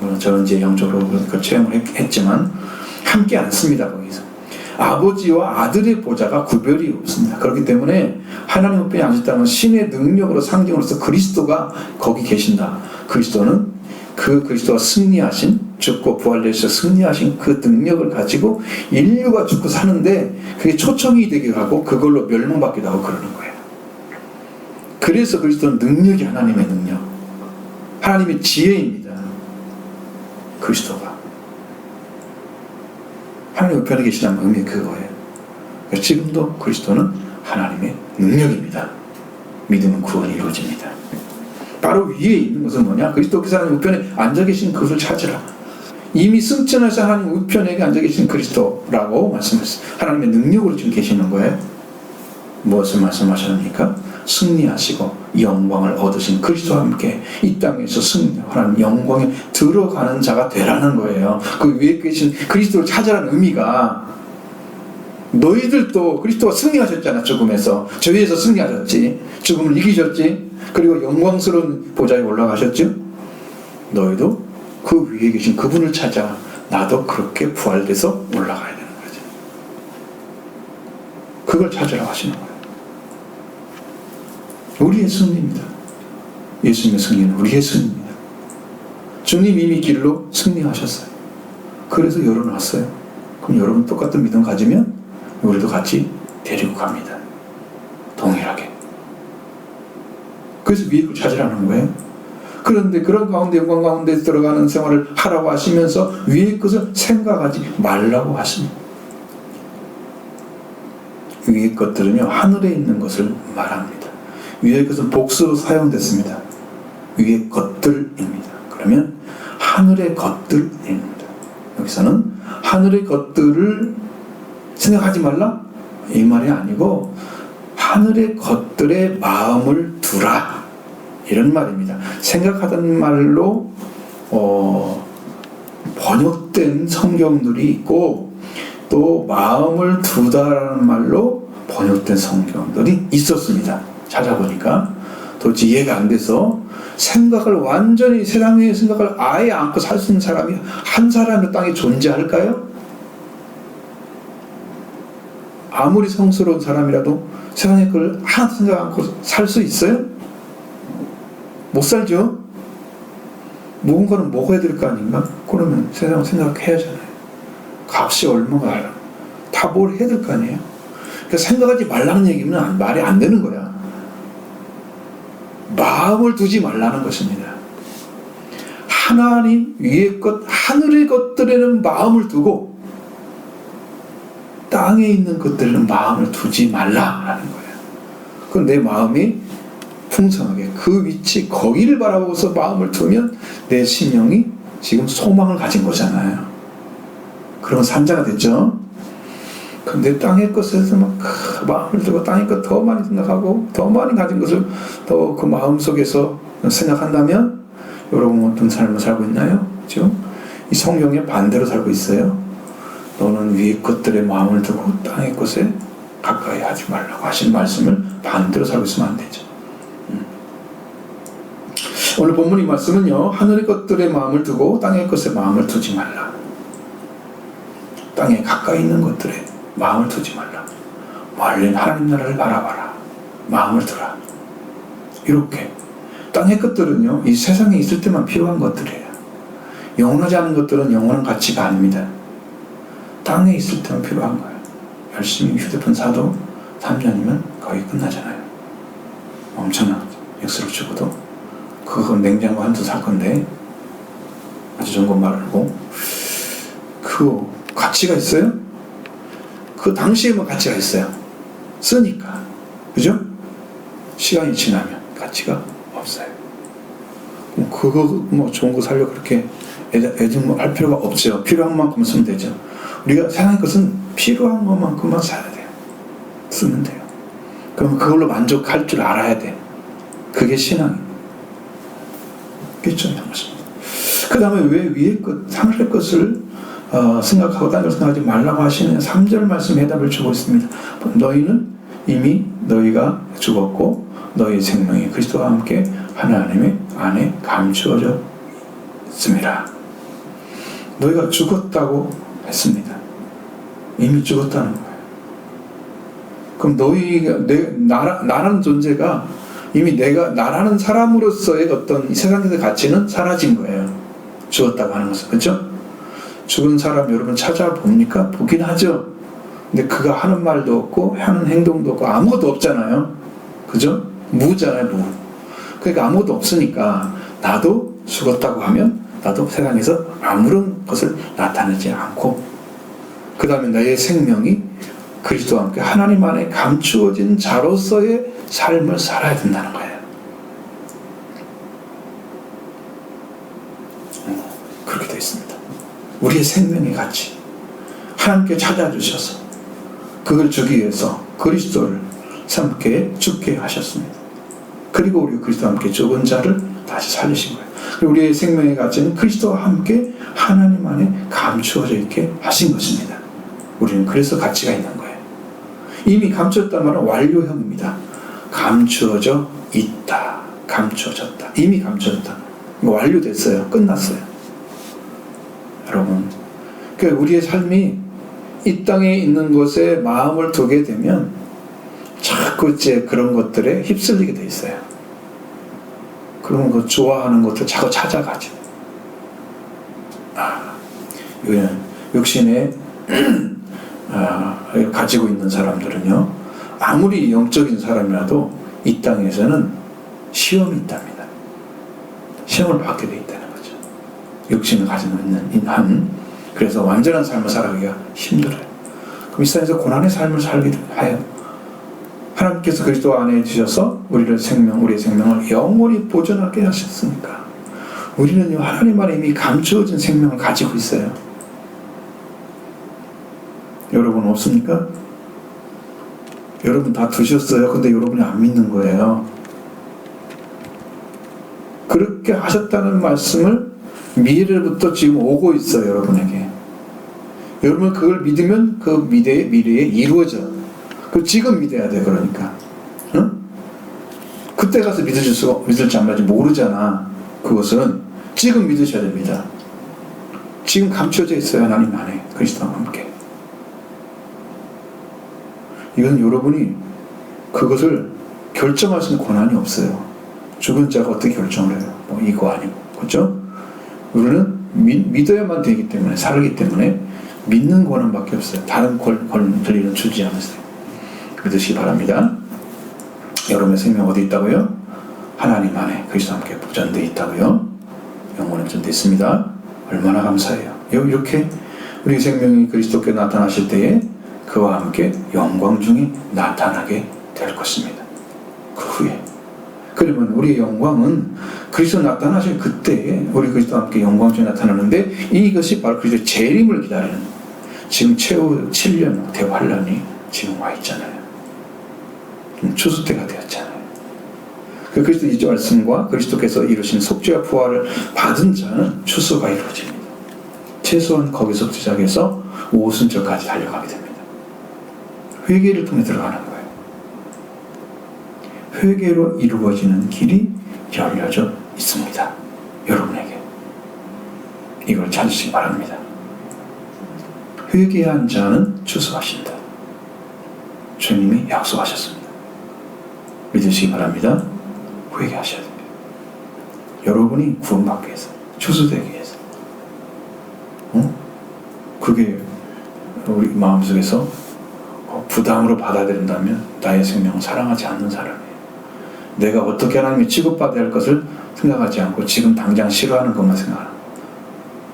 물론 저는 이제 영적으로 그 체험을 했지만 함께 앉습니다. 거기서 아버지와 아들의 보좌가 구별이 없습니다. 그렇기 때문에 하나님 우편에 앉았다는 신의 능력으로 상징으로서 그리스도가 거기 계신다. 그리스도는 그 그리스도가 승리하신, 죽고 부활되셔서 승리하신 그 능력을 가지고 인류가 죽고 사는데 그게 초청이 되기도 하고 그걸로 멸망받기도 하고 그러는 거예요. 그래서 그리스도는 능력이 하나님의 능력, 하나님의 지혜입니다. 그리스도가 하나님 우편에 계시다는 의미 그거예요. 지금도 그리스도는 하나님의 능력입니다. 믿음은 구원이 이루어집니다. 바로 위에 있는 것은 뭐냐? 그리스도께서 하나님 우편에 앉아 계신 그것을 찾으라. 이미 승천하신 하나님 우편에 앉아 계신 그리스도라고 말씀했어요. 하나님의 능력으로 지금 계시는 거예요. 무엇을 말씀하셨습니까? 승리하시고 영광을 얻으신 그리스도와 함께 이 땅에서 승리하는 영광에 들어가는 자가 되라는 거예요. 그 위에 계신 그리스도를 찾으라는 의미가, 너희들도 그리스도가 승리하셨잖아. 죽음에서, 죄에서 승리하셨지, 죽음을 이기셨지, 그리고 영광스러운 보좌에 올라가셨죠. 너희도 그 위에 계신 그분을 찾아 나도 그렇게 부활돼서 올라가야 되는 거죠. 그걸 찾으라고 하시는 거예요. 우리의 승리입니다. 예수님의 승리는 우리의 승리입니다. 주님 이미 길로 승리하셨어요. 그래서 열어놨어요. 그럼 여러분 똑같은 믿음 가지면 우리도 같이 데리고 갑니다. 동일하게. 그래서 위에 걸 찾으라는 거예요. 그런데 그런 가운데 영광 가운데 들어가는 생활을 하라고 하시면서 위의 것을 생각하지 말라고 하십니다. 위의 것들은요, 하늘에 있는 것을 말합니다. 위의 것은 복수로 사용됐습니다. 위의 것들입니다. 그러면 하늘의 것들입니다. 여기서는 하늘의 것들을 생각하지 말라? 이 말이 아니고 하늘의 것들에 마음을 두라, 이런 말입니다. 생각하던 말로 번역된 성경들이 있고 또 마음을 두다라는 말로 번역된 성경들이 있었습니다. 찾아보니까 도대체 이해가 안 돼서 생각을 완전히 세상의 생각을 아예 안고 살 수 있는 사람이 한 사람의 땅에 존재할까요? 아무리 성스러운 사람이라도 세상의 걸 하나도 생각 않고 살 수 있어요? 못 살죠? 무언가는 먹어야 될 거 아닌가? 그러면 세상을 생각해야 하잖아요. 값이 얼마가 다 뭘 해야 될 거 아니에요? 그러니까 생각하지 말라는 얘기는 말이 안 되는 거야. 마음을 두지 말라는 것입니다. 하나님 위의 것, 하늘의 것들에는 마음을 두고 땅에 있는 것들에는 마음을 두지 말라라는 거예요. 그럼 내 마음이 풍성하게 그 위치, 거기를 바라보고서 마음을 두면 내 심령이 지금 소망을 가진 거잖아요. 그러면 산자가 됐죠. 근데 땅의 것에서 막 마음을 두고 땅의 것 더 많이 생각하고 더 많이 가진 것을 더 그 마음 속에서 생각한다면 여러분 어떤 삶을 살고 있나요? 그렇죠? 이 성경에 반대로 살고 있어요. 너는 위의 것들에 마음을 두고 땅의 것에 가까이 하지 말라고 하신 말씀을 반대로 살고 있으면 안 되죠. 오늘 본문 이 말씀은요, 하늘의 것들에 마음을 두고 땅의 것에 마음을 두지 말라. 땅에 가까이 있는 것들에 마음을 두지 말라. 멀리 하나님 나라를 바라봐라. 마음을 두라. 이렇게 땅의 것들은요, 이 세상에 있을 때만 필요한 것들이에요. 영원하지 않은 것들은 영원한 가치가 아닙니다. 땅에 있을 때만 필요한 거예요. 열심히 휴대폰 사도 3년이면 거의 끝나잖아요. 엄청난 액수를 주고도 그거 냉장고 한 두 살 건데 아주 좋은 것 말고 그 가치가 있어요? 그 당시에만 가치가 있어요. 쓰니까. 그죠? 시간이 지나면 가치가 없어요. 그거 뭐 좋은 거 살려고 그렇게 애들 뭐 할 필요가 없죠. 필요한 만큼 쓰면 되죠. 우리가 세상의 것은 필요한 것만큼만 사야 돼요. 쓰면 돼요. 그러면 그걸로 만족할 줄 알아야 돼. 그게 신앙입니다. 일종의 것입니다. 그 다음에 왜 위의 것, 하늘의 것을 생각하고 땅을 생각하지 말라고 하시는 3절 말씀 해답을 주고 있습니다. 너희는 이미 너희가 죽었고 너희 생명이 그리스도와 함께 하나님의 안에 감추어져 있습니다. 너희가 죽었다고 했습니다. 이미 죽었다는 거예요. 그럼 너희가 나라는 존재가 이미 나라는 사람으로서의 어떤 세상에서의 가치는 사라진 거예요. 죽었다고 하는 것은. 그렇죠? 죽은 사람 여러분 찾아봅니까? 보긴 하죠. 근데 그가 하는 말도 없고 하는 행동도 없고 아무것도 없잖아요. 그죠? 무잖아요, 무. 그러니까 아무것도 없으니까 나도 죽었다고 하면 나도 세상에서 아무런 것을 나타내지 않고 그 다음에 나의 생명이 그리스도와 함께 하나님 안에 감추어진 자로서의 삶을 살아야 된다는 거예요. 그렇게 되어 있습니다. 우리의 생명의 가치 하나님께 찾아주셔서 그걸 주기 위해서 그리스도를 함께 죽게 하셨습니다. 그리고 우리 그리스도와 함께 죽은 자를 다시 살리신 거예요. 우리의 생명의 가치는 그리스도와 함께 하나님 안에 감추어져 있게 하신 것입니다. 우리는 그래서 가치가 있는 거예요. 이미 감추었단 말은 완료형입니다. 감추어져 있다. 감추어졌다. 이미 감추어졌다. 완료됐어요. 끝났어요. 여러분, 그러니까 우리의 삶이 이 땅에 있는 것에 마음을 두게 되면 자꾸 이제 그런 것들에 휩쓸리게 돼 있어요. 그러면 그 좋아하는 것들 자꾸 찾아가죠. 이거는 육신에 가지고 있는 사람들은요, 아무리 영적인 사람이라도 이 땅에서는 시험이 있답니다. 시험을 받게 돼 있다는 거죠. 육신을 가지고 있는 한. 그래서 완전한 삶을 살아가기가 힘들어요. 그럼 이 세상에서 고난의 삶을 살기도 해요. 하나님께서 그리스도 안에 주셔서 우리의 생명을 영원히 보존하게 하셨으니까 우리는요, 하나님 안에 이미 감추어진 생명을 가지고 있어요. 여러분 없습니까? 여러분 다 두셨어요. 근데 여러분이 안 믿는 거예요. 그렇게 하셨다는 말씀을 미래부터 지금 오고 있어요, 여러분에게. 여러분 그걸 믿으면 그 미래에 이루어져. 그 지금 믿어야 돼, 그러니까. 응? 그때 가서 믿을지 안 믿을지 모르잖아. 그것은 지금 믿으셔야 됩니다. 지금 감춰져 있어요, 하나님 안에. 그리스도와 함께. 이건 여러분이 그것을 결정할 수 있는 권한이 없어요. 죽은 자가 어떻게 결정을 해요? 뭐 이거 아니고, 그렇죠? 우리는 믿어야만 되기 때문에, 살기 때문에 믿는 권한밖에 없어요. 다른 권리는 주지 않으세요. 믿으시기 바랍니다. 여러분의 생명 어디 있다고요? 하나님 안에 그리스도와 함께 보존되어 있다고요. 영원히 보존되어 있습니다. 얼마나 감사해요. 이렇게 우리 생명이 그리스도께 나타나실 때에 그와 함께 영광 중에 나타나게 될 것입니다. 그 후에. 그러면 우리의 영광은 그리스도 나타나실 그때에 우리 그리스도와 함께 영광 중에 나타나는데 이것이 바로 그리스도의 재림을 기다리는 지금 최후 7년 대환란이 지금 와 있잖아요. 추수 때가 되었잖아요. 그 그리스도 이 말씀과 그리스도께서 이루신 속죄와 부활을 받은 자는 추수가 이루어집니다. 최소한 거기서 시작해서 오순절까지 달려가게 됩니다. 회개를 통해 들어가는 거예요. 회개로 이루어지는 길이 열려져 있습니다. 여러분에게. 이걸 찾으시기 바랍니다. 회개한 자는 추수하신다. 주님이 약속하셨습니다. 믿으시기 바랍니다. 회개하셔야 됩니다. 여러분이 구원받기 위해서, 추수되기 위해서. 그게 우리 마음속에서 부담으로 받아들인다면 나의 생명을 사랑하지 않는 사람이에요. 내가 어떻게 하나님이 취급받아야 할 것을 생각하지 않고 지금 당장 싫어하는 것만 생각하는 거예요.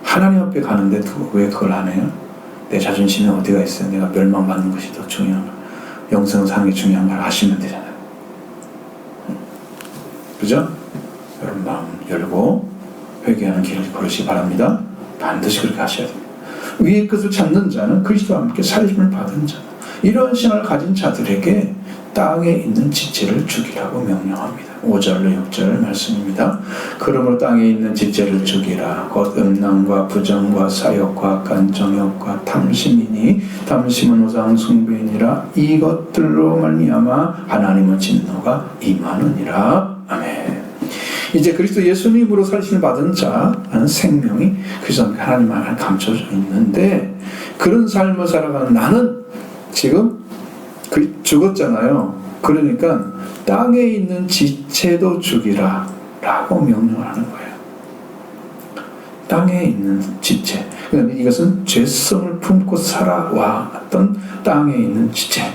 하나님 앞에 가는데 왜 그걸 안 해요? 내 자존심이 어디가 있어요? 내가 멸망받는 것이 더 중요한 거, 영생을 사는 게 중요한 걸 아시면 되잖아요. 그죠? 여러분 마음 열고 회개하는 길을 걸으시기 바랍니다. 반드시 그렇게 하셔야 됩니다. 위의 것을 찾는 자는 그리스도와 함께 살림을 받은 자. 이런 신앙을 가진 자들에게 땅에 있는 지체를 죽이라고 명령합니다. 5절로 6절 말씀입니다. 그러므로 땅에 있는 지체를 죽이라. 곧 음란과 부정과 사욕과 간정욕과 탐심이니 탐심은 우상 숭배이니라. 이것들로 말미암아 하나님의 진노가 임하느니라. 아멘. 이제 그리스도 예수님으로 살심을 받은 자는 생명이 그리스도 하나님 안에 감춰져 있는데 그런 삶을 살아가는 나는 지금 죽었잖아요. 그러니까 땅에 있는 지체도 죽이라 라고 명령을 하는 거예요. 땅에 있는 지체. 그러니까 이것은 죄성을 품고 살아왔던 땅에 있는 지체.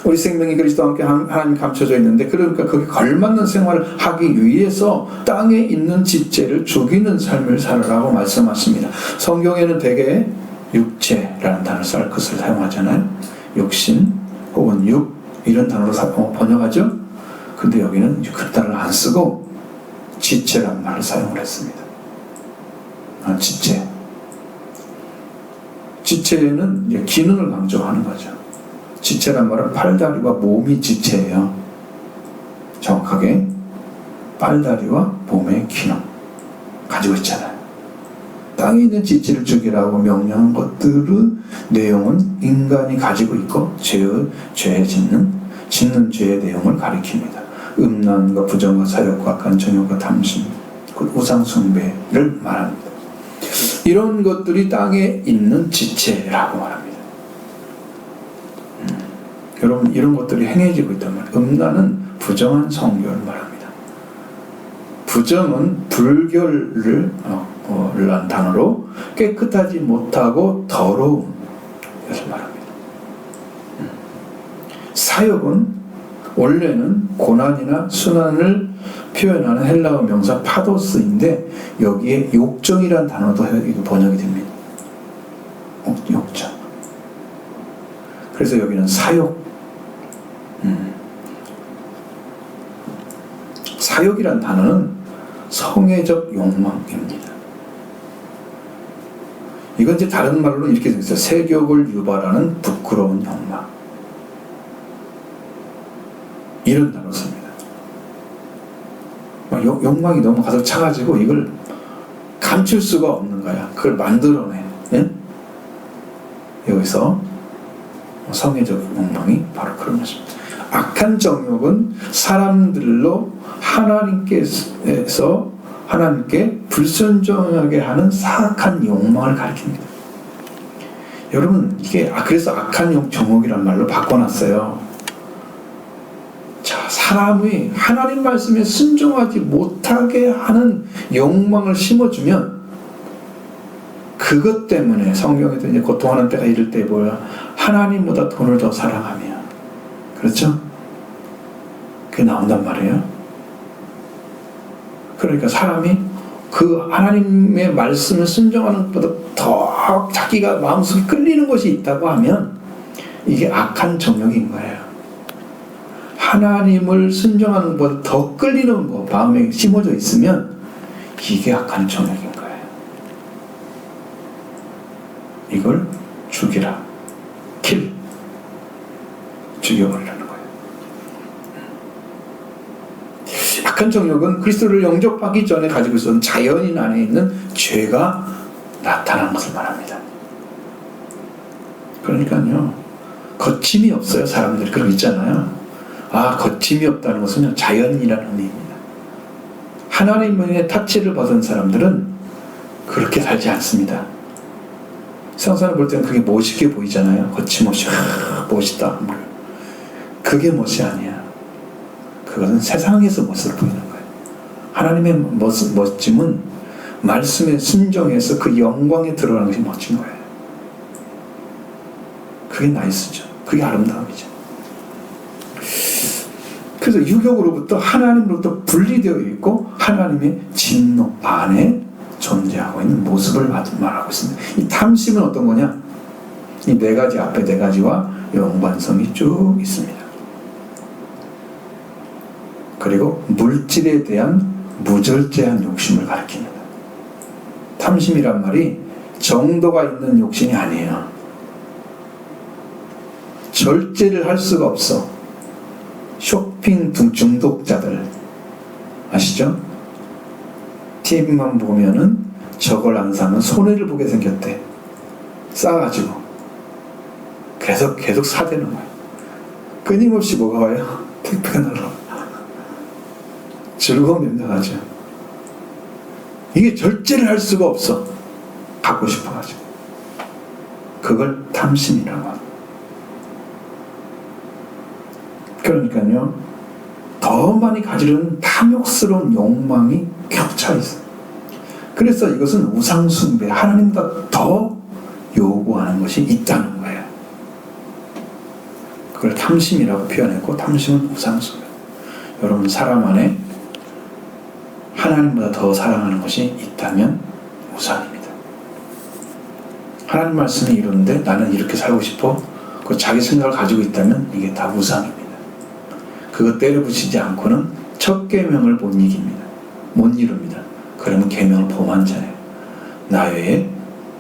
우리 생명이 그리스도와 함께 하나님 감춰져 있는데 그러니까 거기에 걸맞는 생활을 하기 위해서 땅에 있는 지체를 죽이는 삶을 살아라고 말씀하십니다. 성경에는 대개 육체라는 단어를 쓸 것을 사용하잖아요. 육신 혹은 육 이런 단어로 번역하죠. 근데 여기는 그 단어를 안 쓰고 지체라는 말을 사용을 했습니다. 지체. 지체는 이제 기능을 강조하는 거죠. 지체란 말은 팔다리와 몸이 지체예요. 정확하게 팔다리와 몸의 기능 가지고 있잖아요. 땅에 있는 지체를 죽이라고 명령한 것들은 내용은 인간이 가지고 있고 죄 짓는 죄의 내용을 가리킵니다. 음란과 부정과 사욕과 간청욕과 탐심, 우상 숭배를 말합니다. 이런 것들이 땅에 있는 지체라고 말합니다. 여러분 이런 것들이 행해지고 있단 말이에요. 음란은 부정한 성교를 말합니다. 부정은 불결을 란 단어로 깨끗하지 못하고 더러운 것을 말합니다. 사역은 원래는 고난이나 순환을 표현하는 헬라어 명사 파도스인데 여기에 욕정이란 단어도 번역이 됩니다. 욕정. 그래서 여기는 사욕. 사욕이란 단어는 성애적 욕망입니다. 이건 이제 다른 말로 이렇게 되어 있어요. 세욕을 유발하는 부끄러운 욕망. 이런 단어 씁니다. 욕망이 너무 가득 차가지고 이걸 감출 수가 없는 거야. 그걸 만들어내. 예? 여기서 성애적 욕망이 바로 그런 것입니다. 악한 정욕은 사람들로 하나님께 불순종하게 하는 사악한 욕망을 가리킵니다. 여러분, 이게 그래서 악한 정욕이란 말로 바꿔놨어요. 자, 사람이 하나님 말씀에 순종하지 못하게 하는 욕망을 심어주면 그것 때문에 성경에도 이제 고통하는 때가 이를 때 뭐야? 하나님보다 돈을 더 사랑하며. 그렇죠? 그게 나온단 말이에요. 그러니까 사람이 그 하나님의 말씀을 순종하는 것보다 더 자기가 마음속에 끌리는 것이 있다고 하면 이게 악한 정욕인 거예요. 하나님을 순종하는 것보다 더 끌리는 거 마음에 심어져 있으면 이게 악한 정욕인 거예요. 이걸 죽이라. 죽여버리라는 거예요. 악한 정욕은 그리스도를 영접하기 전에 가지고 있었던 자연인 안에 있는 죄가 나타난 것을 말합니다. 그러니까요, 거침이 없어요. 사람들이 그런 거 있잖아요. 거침이 없다는 것은 자연이라는 의미입니다. 하나님의 타치를 받은 사람들은 그렇게 살지 않습니다. 세상 사람 볼 때는 그게 멋있게 보이잖아요. 거침없이 멋있다. 그게 멋이 아니야. 그것은 세상에서 멋을 보이는 거예요. 하나님의 멋짐은 말씀에 순종해서 그 영광에 들어가는 것이 멋진 거예요. 그게 나이스죠. 그게 아름다움이죠. 그래서 유격으로부터 하나님으로부터 분리되어 있고 하나님의 진노 안에 존재하고 있는 모습을 말하고 있습니다. 이 탐심은 어떤 거냐? 이 네 가지 앞에 네 가지와 연관성이 쭉 있습니다. 그리고 물질에 대한 무절제한 욕심을 가리킵니다. 탐심이란 말이 정도가 있는 욕심이 아니에요. 절제를 할 수가 없어. 쇼핑 중독자들 아시죠? TV만 보면은 저걸 안 사면 손해를 보게 생겼대. 싸가지고 계속 사대는 거예요. 끊임없이 뭐가 와요? 택배가 날라와. 즐거운 냄새가 나죠. 이게 절제를 할 수가 없어. 갖고 싶어가지고. 그걸 탐심이라고 합니다. 그러니까요, 더 많이 가지려는 탐욕스러운 욕망이 겹쳐 있어요. 그래서 이것은 우상숭배, 하나님보다 더 요구하는 것이 있다는 거예요. 그걸 탐심이라고 표현했고, 탐심은 우상숭배. 여러분, 사람 안에 하나님보다 더 사랑하는 것이 있다면 우상입니다. 하나님 말씀이 이루는데 나는 이렇게 살고 싶어. 그 자기 생각을 가지고 있다면 이게 다 우상입니다. 그거 때려붙이지 않고는 첫 계명을 못 이룹니다. 그러면 계명을 범한 자예요. 나 외에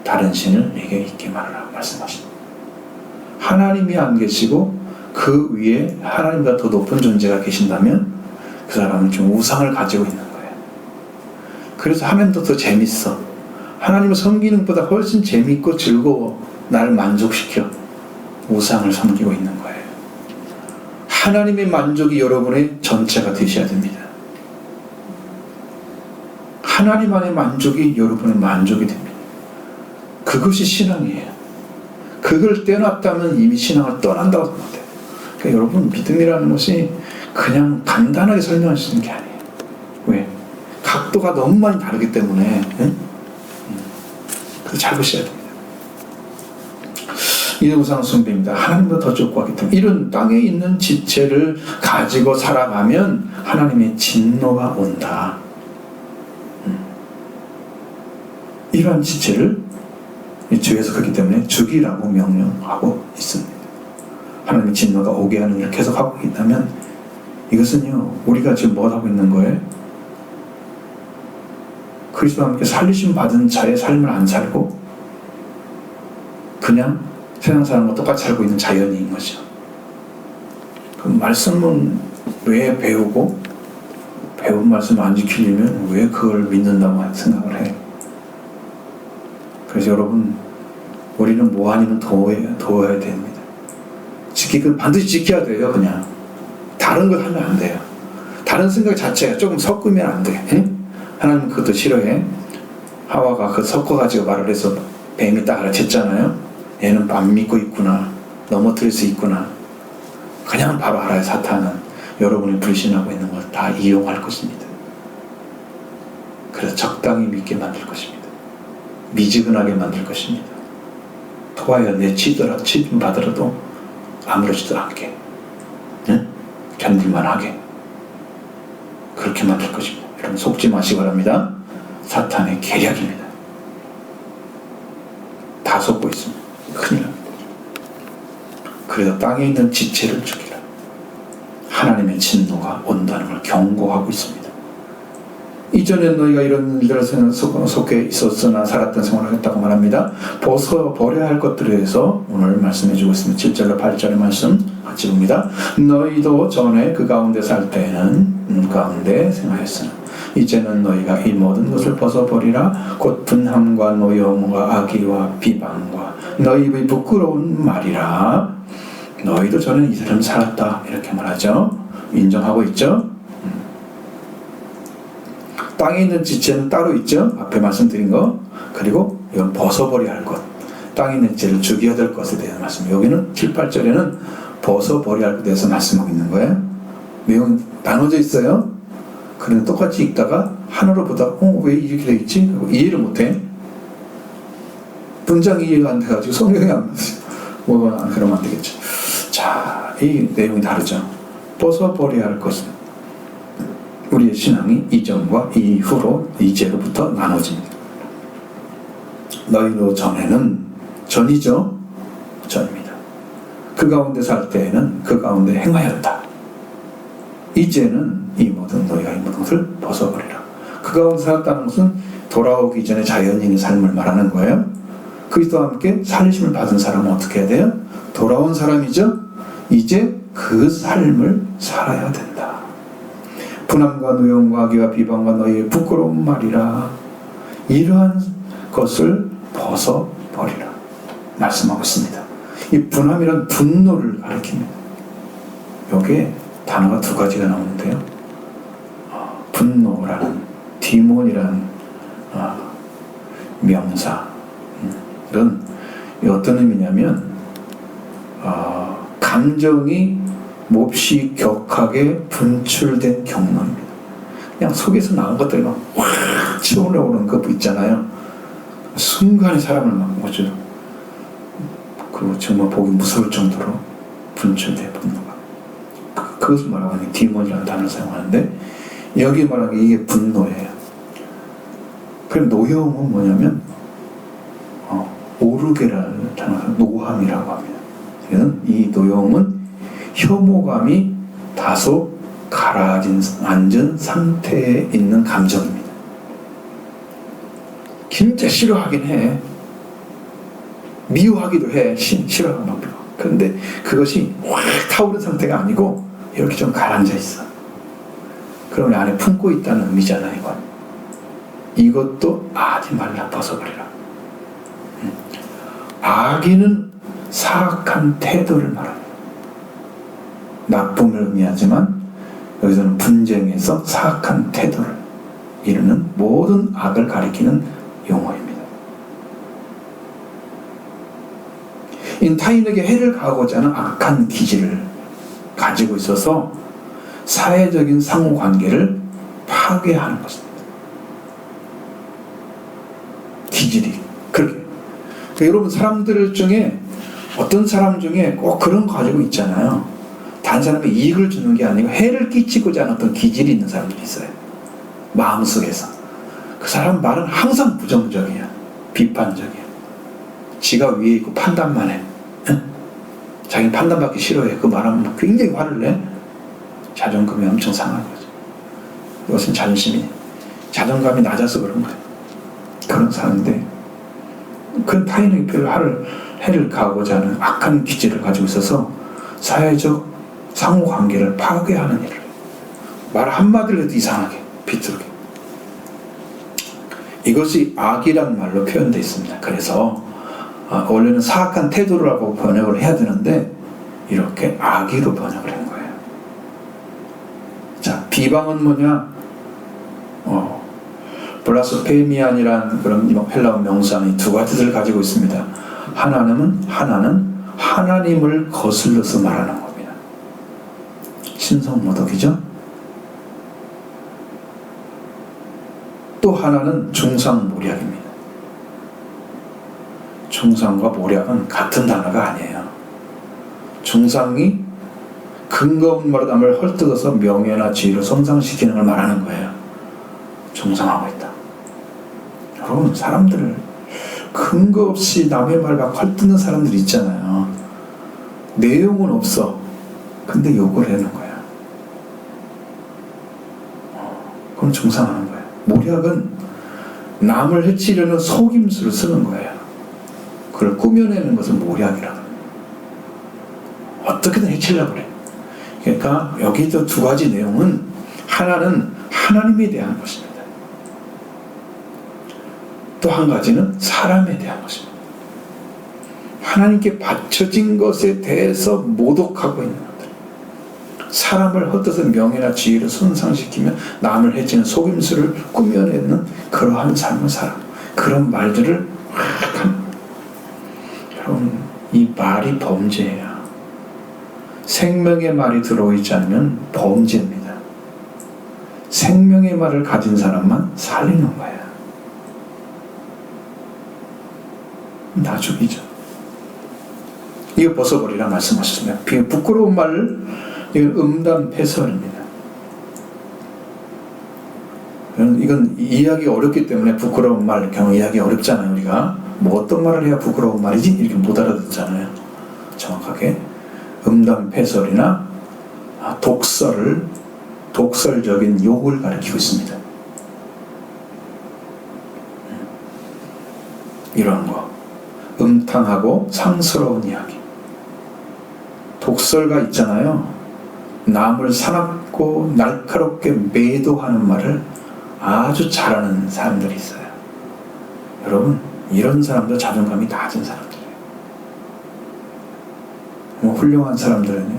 다른 신을 내게 있게 말하라 말씀하십니다. 하나님이 안 계시고 그 위에 하나님보다 더 높은 존재가 계신다면 그 사람은 좀 우상을 가지고 있는 거예요. 그래서 하나님도 더 재밌어. 하나님을 섬기는 것보다 훨씬 재밌고 즐거워. 나를 만족시켜. 우상을 섬기고 있는 거예요. 하나님의 만족이 여러분의 전체가 되셔야 됩니다. 하나님 안의 만족이 여러분의 만족이 됩니다. 그것이 신앙이에요. 그걸 떼어놨다면 이미 신앙을 떠난다고 생각해요. 그러니까 여러분, 믿음이라는 것이 그냥 간단하게 설명할 수 있는 게 아니에요. 왜? 각도가 너무 많이 다르기 때문에. 그래서 잘 보셔야 됩니다. 이 우상 숭배입니다. 하나님보다 더 좁고 하기 때문에 이런 땅에 있는 지체를 가지고 살아가면 하나님의 진노가 온다. 이러한 지체를 주에서 그렇기 때문에 죽이라고 명령하고 있습니다. 하나님의 진노가 오게 하는 일을 계속하고 있다면 이것은요, 우리가 지금 뭘 하고 있는 거예요? 그리스도와 함께 살리심 받은 자의 삶을 안 살고 그냥 세상 사람과 똑같이 살고 있는 자연인 거죠. 그 말씀은 왜 배우고 배운 말씀을 안 지키려면 왜 그걸 믿는다고 생각을 해? 그래서 여러분, 우리는 뭐 아니면 도와야 됩니다. 지키고 반드시 지켜야 돼요. 그냥 다른 걸 하면 안 돼요. 다른 생각 자체가 조금 섞으면 안 돼. 하나님은 그것도 싫어해. 하와가 그 섞어가지고 말을 해서 뱀이 딱 알아챘잖아요. 얘는 안 믿고 있구나, 넘어뜨릴 수 있구나. 그냥 바로 알아요. 사탄은 여러분이 불신하고 있는 걸 다 이용할 것입니다. 그래서 적당히 믿게 만들 것입니다. 미지근하게 만들 것입니다. 토하여 치좀 받으라도 아무렇지도 않게, 견딜만 하게 그렇게 만들 것입니다. 여러분, 속지 마시기 바랍니다. 사탄의 계략입니다. 다 속고 있습니다. 큰일 납니다. 그래서 땅에 있는 지체를 죽이라. 하나님의 진노가 온다는 걸 경고하고 있습니다. 이전에 너희가 이런 일들에 속해 있었으나 살았던 생활을 하겠다고 말합니다. 벗어버려야 할 것들에 대해서 오늘 말씀해 주고 있습니다. 7절로 8절의 말씀 같이 봅니다. 너희도 전에 그 가운데 살 때에는 가운데 생활했으나 이제는 너희가 이 모든 것을 벗어버리라. 곧 분함과 노여움과 악의와 비방과 너희의 부끄러운 말이라. 너희도 전에 이처럼 살았다. 이렇게 말하죠. 인정하고 있죠. 땅에 있는 지체는 따로 있죠. 앞에 말씀드린 거. 그리고 이건 벗어버려야 할 것. 땅에 있는 지체를 죽여야 될 것에 대한 말씀. 여기는 7, 8절에는 벗어버려야 할 것에 대해서 말씀하고 있는 거예요. 내용이 나눠져 있어요. 그런데 똑같이 읽다가 하나로 보다가 왜 이렇게 되어 있지? 이해를 못해. 문장이 이해가 안 돼가지고 성경이 안 맞아요. 그러면 안 되겠죠. 자, 이 내용이 다르죠. 벗어버려야 할 것은 우리의 신앙이 이전과 이후로 이제로부터 나눠집니다. 너희도 전에는 전이죠. 전입니다. 그 가운데 살 때에는 그 가운데 행하였다. 이제는 이 모든 너희가 이 모든 것을 벗어버리라. 그 가운데 살았다는 것은 돌아오기 전에 자연인의 삶을 말하는 거예요. 그리스도와 함께 살리심을 받은 사람은 어떻게 해야 돼요? 돌아온 사람이죠. 이제 그 삶을 살아야 된다. 분함과 노여움과 악의와 비방과 너희의 부끄러운 말이라. 이러한 것을 벗어버리라 말씀하고 있습니다. 이 분함이란 분노를 가리킵니다. 여기에 단어가 두 가지가 나오는데요. 분노라는 디몬이라는 명사. 이런 어떤 의미냐면 감정이 몹시 격하게 분출된 경로입니다. 그냥 속에서 나온 것들이 막 확 치어오르는 거 있잖아요. 순간에 사람을 막 뭐죠. 그리고 정말 보기 무서울 정도로 분출된 분노가. 그것을 말하고 있는 디몬이라는 단어를 사용하는데 여기 말하는 게 이게 분노예요. 그럼 노여움은 뭐냐면 오르게라는 단어가 노함이라고 합니다. 이 노여움은 혐오감이 다소 가라앉은 상태에 있는 감정입니다. 진짜 싫어하긴 해. 미워하기도 해. 싫어하고 막. 그런데 그것이 확 타오른 상태가 아니고 이렇게 좀 가라앉아 있어. 그러면 안에 품고 있다는 의미잖아요. 이건. 이것도 하지 말라. 벗어버리라. 악의는 사악한 태도를 말합니다. 나쁨을 의미하지만 여기서는 분쟁에서 사악한 태도를 이루는 모든 악을 가리키는 용어입니다. 타인에게 해를 가하고자 하는 악한 기질을 가지고 있어서 사회적인 상호관계를 파괴하는 것입니다. 기질이 그렇게. 그러니까 여러분 사람들 중에 어떤 사람 중에 꼭 그런 거 가지고 있잖아요. 다른 사람에 이익을 주는 게 아니고 해를 끼치고자 하는 어떤 기질이 있는 사람들이 있어요. 마음속에서. 그 사람 말은 항상 부정적이야. 비판적이야. 지가 위에 있고 판단만 해. 응? 자기 판단받기 싫어해. 그 말하면 굉장히 화를 내. 자존감이 엄청 상하는 거죠. 이것은 자존감이 낮아서 그런 거예요. 그런 사람인데 그런 타인에게 별로 해를 가하고자 하는 악한 기질을 가지고 있어서 사회적 상호관계를 파괴하는 일을 해요. 말 한마디를 해도 이상하게 비뚤게. 이것이 악이란 말로 표현되어 있습니다. 그래서 원래는 사악한 태도라고 번역을 해야 되는데 이렇게 악의로 번역을 한 거예요. 자, 비방은 뭐냐? 블라스페미안이라는 그런 헬라어 명사는 두 가지를 가지고 있습니다. 하나는 하나님을 거슬러서 말하는 겁니다. 신성모독이죠. 또 하나는 중상모략입니다. 중상과 모략은 같은 단어가 아니에요. 중상이 근거 없는 말을 헐뜯어서 명예나 지위를 손상시키는 걸 말하는 거예요. 중상하고 있다. 여러분, 사람들을 근거 없이 남의 말 막 헐뜯는 사람들 있잖아요. 내용은 없어. 근데 욕을 하는 거야. 그건 중상하는 거예요. 모략은 남을 해치려는 속임수를 쓰는 거예요. 그걸 꾸며내는 것은 모략이라고 해요. 어떻게든 해치려고 그래. 그러니까 여기도 두 가지 내용은 하나는 하나님에 대한 것입니다. 또 한 가지는 사람에 대한 것입니다. 하나님께 바쳐진 것에 대해서 모독하고 있는 것들. 사람을 헛되서 명예나 지위를 손상시키며 남을 해치는 속임수를 꾸며내는 그러한 삶을 살아. 그런 말들을 여러분, 이 말이 범죄예요. 생명의 말이 들어있지 않으면 범죄입니다. 생명의 말을 가진 사람만 살리는 거예요. 다 죽이죠. 이거 벗어버리라 말씀하셨습니다. 부끄러운 말을, 이건 음담패설입니다. 이건 이해하기 어렵기 때문에 부끄러운 말 경우 이해하기 어렵잖아요. 우리가 뭐 어떤 말을 해야 부끄러운 말이지? 이렇게 못 알아듣잖아요. 정확하게 음담패설이나 독설적인 욕을 가리키고 있습니다. 이런 거 음탕하고 상스러운 이야기. 독설가 있잖아요. 남을 사납고 날카롭게 매도하는 말을 아주 잘하는 사람들이 있어요. 여러분, 이런 사람도 자존감이 낮은 사람들이에요. 훌륭한 사람들은요,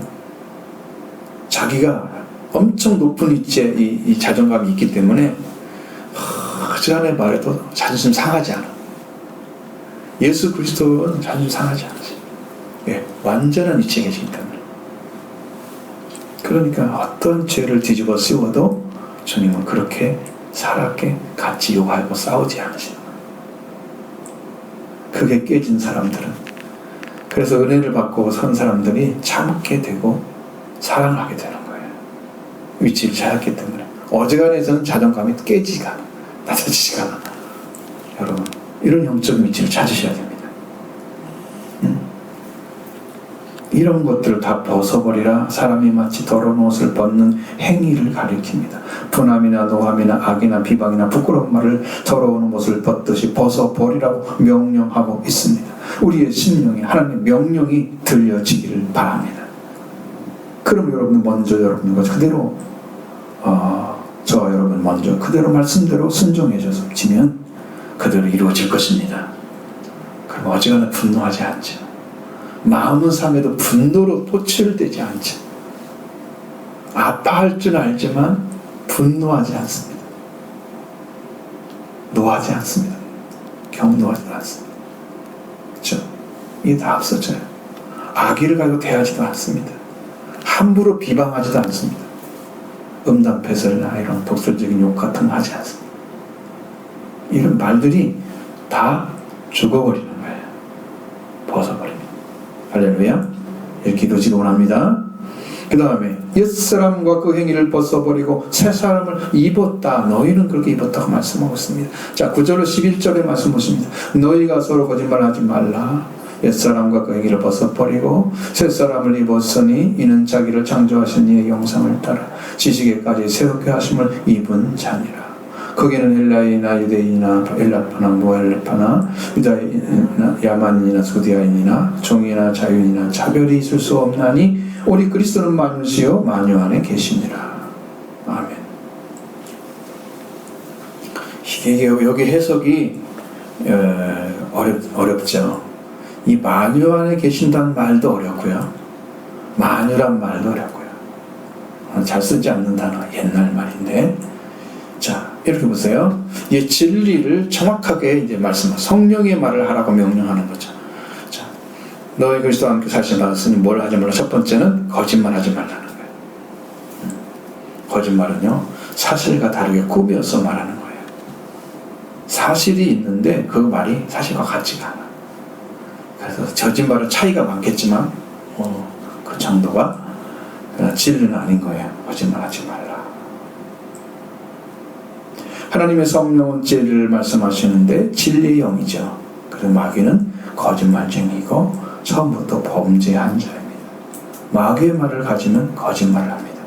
자기가 엄청 높은 위치에 이 자존감이 있기 때문에 허전한 말에도 자존심 상하지 않아. 예수 그리스도는 자존심 상하지 않으세요. 예, 완전한 위치에 계시기 때문에. 그러니까 어떤 죄를 뒤집어 씌워도 주님은 그렇게 사납게 같이 욕하고 싸우지 않으시는 거예요. 그게 깨진 사람들은, 그래서 은혜를 받고 선 사람들이 참게 되고 사랑하게 되는 거예요. 위치를 찾았기 때문에. 어지간해서는 자존감이 깨지지가 않아, 낮아지지가 않아. 여러분, 이런 영적 위치를 찾으셔야 됩니다. 이런 것들을 다 벗어버리라. 사람이 마치 더러운 옷을 벗는 행위를 가리킵니다. 분함이나 노함이나 악이나 비방이나 부끄러운 말을 더러운 옷을 벗듯이 벗어버리라고 명령하고 있습니다. 우리의 심령에 하나님의 명령이 들려지기를 바랍니다. 그럼 여러분 먼저 여러분 것 그대로 저와 여러분 먼저 그대로 말씀대로 순종해주시면 그대로 이루어질 것입니다. 그럼 어지간한 분노하지 않죠. 마음은 상해도 분노로 포출되지 않죠. 아파할 줄 알지만 분노하지 않습니다. 노하지 않습니다. 경노하지도 않습니다. 그렇죠? 이게 다 없어져요. 악의를 가지고 대하지도 않습니다. 함부로 비방하지도 않습니다. 음담패설이나 이런 독설적인 욕 같은 거 하지 않습니다. 이런 말들이 다 죽어버리는 거예요. 벗어버립니다. 할렐루야. 이렇게 기도 지금은 합니다. 그 다음에 옛사람과 그 행위를 벗어버리고 새 사람을 입었다. 너희는 그렇게 입었다고 말씀하고 있습니다. 자, 9절로 11절에 말씀 보십니다. 너희가 서로 거짓말하지 말라. 옛사람과 그 행위를 벗어버리고 새 사람을 입었으니 이는 자기를 창조하신 이의 형상을 따라 지식에까지 새롭게 하심을 입은 자니라. 거기는 헬라인이나 유대인이나 엘라파나 모엘레파나 유다인이나 야만인이나 수디아인이나 종이나 자유인이나 차별이 있을 수 없나니 우리 그리스도는 만유시요 만유 안에 계시니라. 아멘. 이게 여기 해석이 어렵죠. 이 만유 안에 계신다는 말도 어렵고요. 만유란 말도 어렵고요. 잘 쓰지 않는 단어, 옛날 말인데. 자, 이렇게 보세요. 이 진리를 정확하게 이제 성령의 말을 하라고 명령하는 거죠. 자, 너희 그리스도와 함께 사신다 했으니 뭘 하지 말라. 첫 번째는 거짓말하지 말라는 거예요. 거짓말은요, 사실과 다르게 꾸며서 말하는 거예요. 사실이 있는데 그 말이 사실과 같지가 않아. 그래서 거짓말은 차이가 많겠지만 그 정도가 진리는 아닌 거예요. 거짓말하지 말라. 하나님의 성령은 진리를 말씀하시는데 진리의 영이죠. 그래서 마귀는 거짓말쟁이고 처음부터 범죄한 자입니다. 마귀의 말을 가지면 거짓말을 합니다.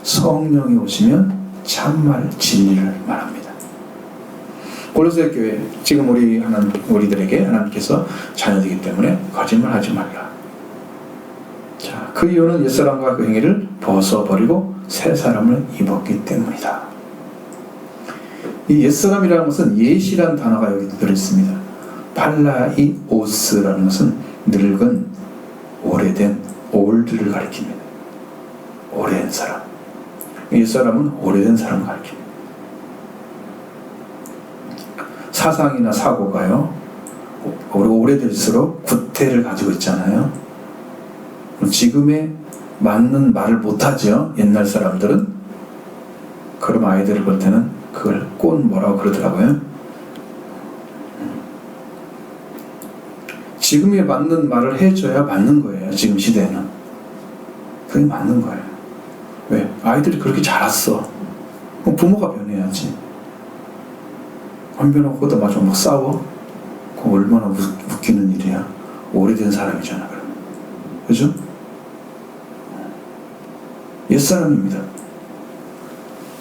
성령이 오시면 참말 진리를 말합니다. 골로새 교회, 지금 우리들에게 하나님께서 자녀되기 때문에 거짓말하지 말라. 자, 그 이유는 옛사람과 그 행위를 벗어버리고 새 사람을 입었기 때문이다. 이 옛사람이라는 것은 옛이라는 단어가 여기 들어있습니다. 팔라이오스라는 것은 늙은, 오래된, 올드를 가리킵니다. 오래된 사람. 옛사람은 오래된 사람을 가리킵니다. 사상이나 사고가요, 우리가 오래될수록 구태를 가지고 있잖아요. 지금에 맞는 말을 못하죠. 옛날 사람들은. 그럼 아이들을 볼 때는 그걸 뭐라고 그러더라고요. 지금에 맞는 말을 해줘야 맞는 거예요. 지금 시대에는. 그게 맞는 거예요. 왜? 아이들이 그렇게 자랐어. 그럼 부모가 변해야지. 안 변하고 거기다 마저 막 싸워? 그거 얼마나 웃기는 일이야. 오래된 사람이잖아. 그러면. 그죠? 옛사람입니다.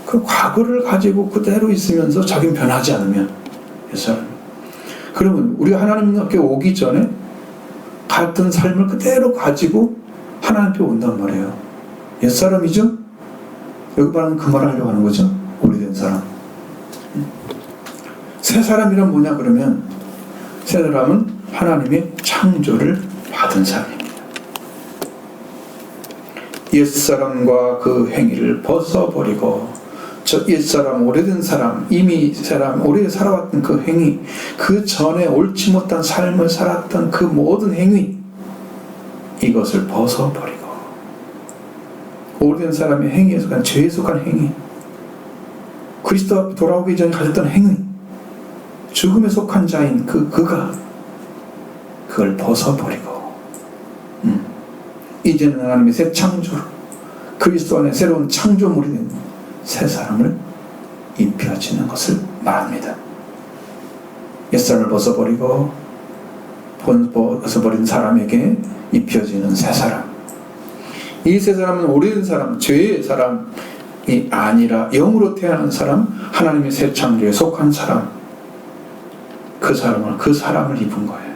그 과거를 가지고 그대로 있으면서 자기는 변하지 않으면 옛사람. 그러면 우리가 하나님 앞에 오기 전에 같은 삶을 그대로 가지고 하나님 앞에 온단 말이에요. 옛사람이죠? 여기 말하는 그 말을 하려고 하는 거죠. 오래된 사람. 새 사람이란 뭐냐 그러면 새 사람은 하나님의 창조를 받은 사람입니다. 옛사람과 그 행위를 벗어버리고 저 옛사람, 오래된 사람, 이미 사람, 오래 살아왔던 그 행위, 그 전에 옳지 못한 삶을 살았던 그 모든 행위, 이것을 벗어버리고 오래된 사람의 행위에 속한 죄에 속한 행위, 그리스도 앞에 돌아오기 전에 가졌던 행위, 죽음에 속한 자인 그가 그걸 벗어버리고 이제는 하나님의 새 창조로 그리스도 안에 새로운 창조물이 된 새 사람을 입혀지는 것을 말합니다. 옛사람을 벗어버리고 벗어버린 사람에게 입혀지는 새 사람. 이 새 사람은 오래된 사람, 죄의 사람이 아니라 영으로 태어난 사람, 하나님의 새 창조에 속한 사람, 그 사람을 입은 거예요.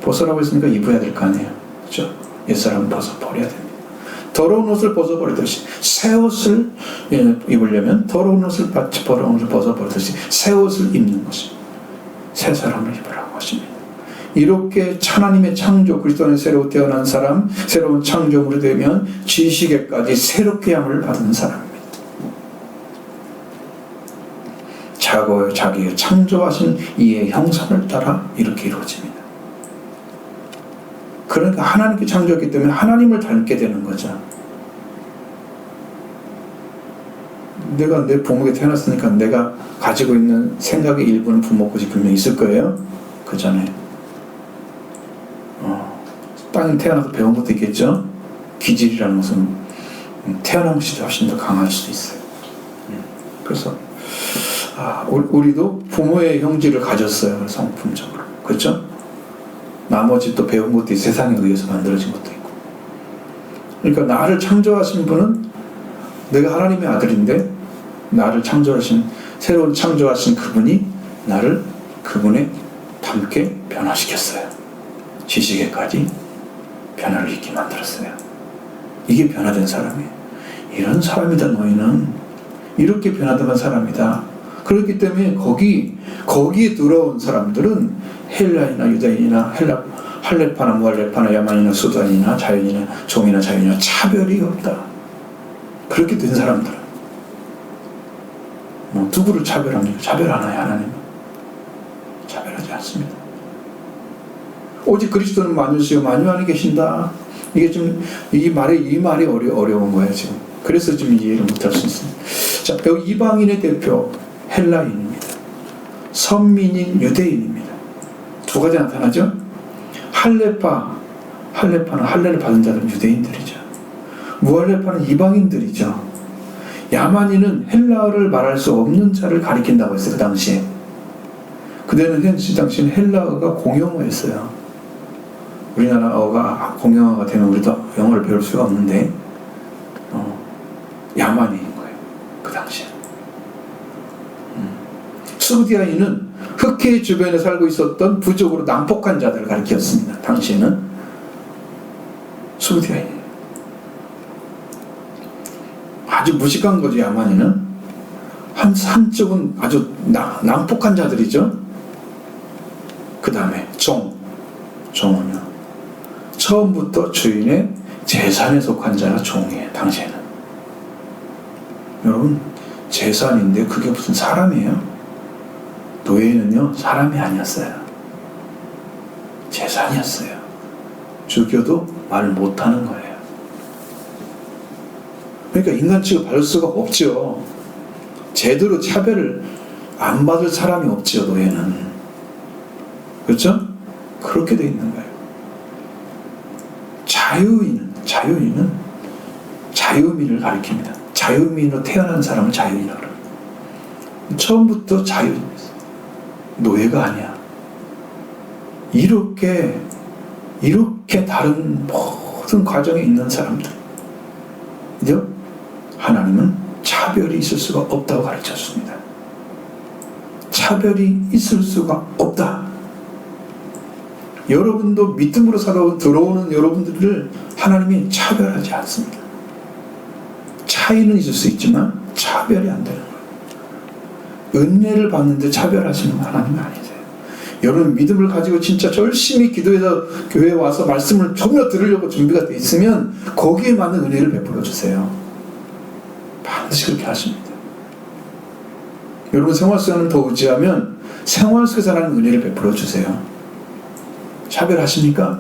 벗으라고 했으니까 입어야 될 거 아니에요. 그렇죠? 옛사람은 벗어버려야 됩니다. 더러운 옷을 벗어버리듯이 새 옷을 입으려면 더러운 옷을 벗어버리듯이 새 옷을 입는 것이 새 사람을 입으라고 하십니다. 이렇게 하나님의 창조, 그리스도 안에 새로 태어난 사람, 새로운 창조물이 되면 지식에까지 새롭게 함을 받은 사람입니다. 자기의 창조하신 이의 형상을 따라 이렇게 이루어집니다. 그러니까 하나님께 창조했기 때문에 하나님을 닮게 되는 거죠. 내가 내 부모에게 태어났으니까 내가 가지고 있는 생각의 일부는 부모 것이 분명히 있을 거예요. 그 전에 땅에 태어나서 배운 것도 있겠죠. 기질이라는 것은 태어난 것이 훨씬 더 강할 수도 있어요. 그래서 우리도 부모의 형질을 가졌어요. 성품적으로. 그렇죠? 나머지 또 배운 것도 세상에 의해서 만들어진 것도 있고. 그러니까 나를 창조하신 분은 내가 하나님의 아들인데 나를 새로운 창조하신 그분이 나를 그분에 닮게 변화시켰어요. 지식에까지 변화를 입게 만들었어요. 이게 변화된 사람이에요. 이런 사람이다 너희는. 이렇게 변화된 사람이다. 그렇기 때문에 거기에 들어온 사람들은 헬라이나 유다인이나 할레파나 무할레파나 야만이나 수단이나 자연이나 종이나 자연이나 차별이 없다. 그렇게 된 사람들은 누구를 차별합니까? 차별하나요? 하나님은 차별하지 않습니다. 오직 그리스도는 만유시요 만유 안에 계신다. 이게 좀 이 말이 어려운 거예요 지금. 그래서 좀 이해를 못할 수 있습니다. 자, 여기 이방인의 대표 헬라인입니다. 선민인 유대인입니다. 두 가지 나타나죠. 할레파는 할례를 받은 자들은 유대인들이죠. 무할레파는 이방인들이죠. 야만인은 헬라어를 말할 수 없는 자를 가리킨다고 했어요. 그 당시에. 그때는 당시에는 헬라어가 공용어였어요. 우리나라어가 공용어가 되면 우리도 영어를 배울 수가 없는데 야만인인 거예요. 그 당시에. 수디아인은 흑해 주변에 살고 있었던 부족으로 난폭한 자들을 가리켰습니다. 당시에는 수디아인. 아주 무식한 거죠. 야만인은 한쪽은 아주 난폭한 자들이죠. 그 다음에 종은요 처음부터 주인의 재산에 속한 자가 종이에요. 당시에는. 여러분 재산인데 그게 무슨 사람이에요? 노예는요 사람이 아니었어요. 재산이었어요. 죽여도 말 못하는 거예요. 그러니까 인간 취급받을 수가 없죠. 제대로 차별을 안 받을 사람이 없죠. 노예는. 그렇죠? 그렇게 돼 있는 거예요. 자유인은 자유민을 가리킵니다. 자유민으로 태어난 사람을 자유인이라고 그래요. 처음부터 자유인이었어요. 노예가 아니야. 이렇게 다른 모든 과정에 있는 사람들. 그죠? 하나님은 차별이 있을 수가 없다고 가르쳤습니다. 차별이 있을 수가 없다. 여러분도 믿음으로 들어오는 여러분들을 하나님이 차별하지 않습니다. 차이는 있을 수 있지만 차별이 안 되는 거예요. 은혜를 받는데 차별하시는 하나님은 아니세요. 여러분 믿음을 가지고 진짜 열심히 기도해서 교회에 와서 말씀을 전혀 들으려고 준비가 돼 있으면 거기에 맞는 은혜를 베풀어 주세요. 반드시 그렇게 하십니다. 여러분 생활 속에는 더 의지하면 생활 속에서 하나님 은혜를 베풀어 주세요. 차별하십니까?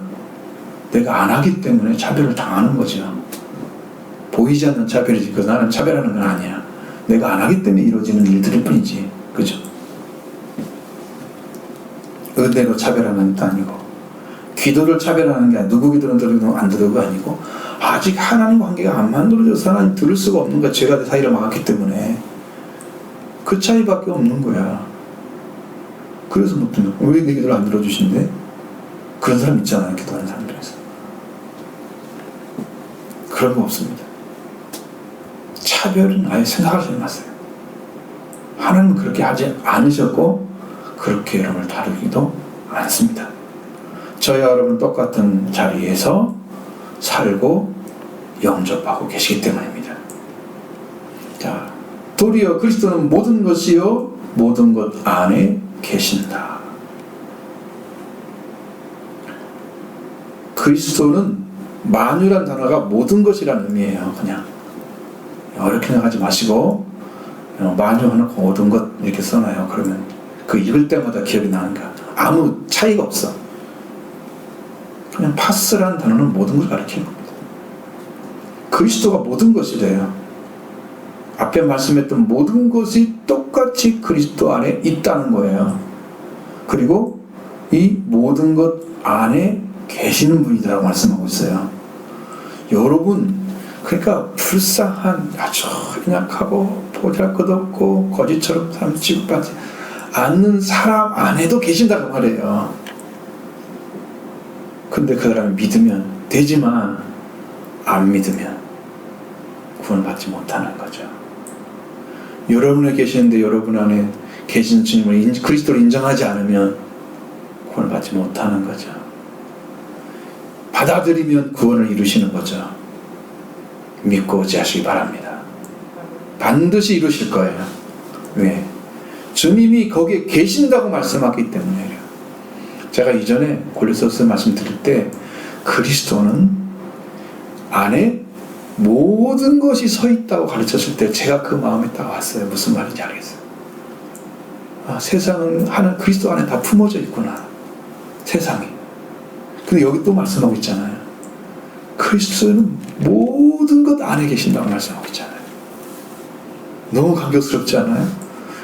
내가 안 하기 때문에 차별을 당하는 거죠. 보이지 않는 차별이지. 그 나는 차별하는 건 아니야. 내가 안 하기 때문에 이루어지는 일들일 뿐이지. 그죠? 은혜로 차별하는 것도 아니고 기도를 차별하는 게 아니고 누구 기도는 들으고 안 들으고 아니고 아직 하나님과 관계가 안 만들어져서 하나님 들을 수가 없는 거야. 죄가 내 사이를 막았기 때문에. 그 차이밖에 없는 거야. 그래서 못 듣는 거야. 왜 내 기도를 안 들어주시는데? 그런 사람 있잖아요. 기도하는 사람 중에서. 그런 거 없습니다. 차별은 아예 생각하지 마세요. 하나님은 그렇게 하지 않으셨고 그렇게 여러분을 다루기도 않습니다. 저희와 여러분 똑같은 자리에서 살고 영접하고 계시기 때문입니다. 자, 도리어 그리스도는 모든 것이요 모든 것 안에 계신다. 그리스도는 만유란 단어가 모든 것이라는 의미예요. 그냥 어렵게 생각하지 마시고 만유하는 모든 것 이렇게 써놔요. 그러면 그 읽을 때마다 기억이 나니까 아무 차이가 없어. 그냥 파스라는 단어는 모든 걸 가리키는 겁니다. 그리스도가 모든 것이래요. 앞에 말씀했던 모든 것이 똑같이 그리스도 안에 있다는 거예요. 그리고 이 모든 것 안에 계시는 분이라고 말씀하고 있어요. 여러분, 그러니까 불쌍한 아주 연약하고 보잘것없고 거지처럼 사람 취급받지 않는 사람 안에도 계신다고 말해요. 근데 그 사람이 믿으면 되지만 안 믿으면 구원받지 못하는 거죠. 여러분에 계시는데 여러분 안에 계신 주님을 그리스도를 인정하지 않으면 구원받지 못하는 거죠. 받아들이면 구원을 이루시는 거죠. 믿고 의지하시기 바랍니다. 반드시 이루실 거예요. 왜? 주님이 거기에 계신다고 말씀하기 때문이에요. 제가 이전에 골로새서 말씀드릴 때 그리스도는 안에 모든 것이 서 있다고 가르쳤을 때 제가 그 마음에 딱 왔어요. 무슨 말인지 알겠어요. 세상은 하는 그리스도 안에 다 품어져 있구나. 세상이. 근데 여기 또 말씀하고 있잖아요. 그리스도는 모든 것 안에 계신다고 말씀하고 있잖아요. 너무 감격스럽지 않아요?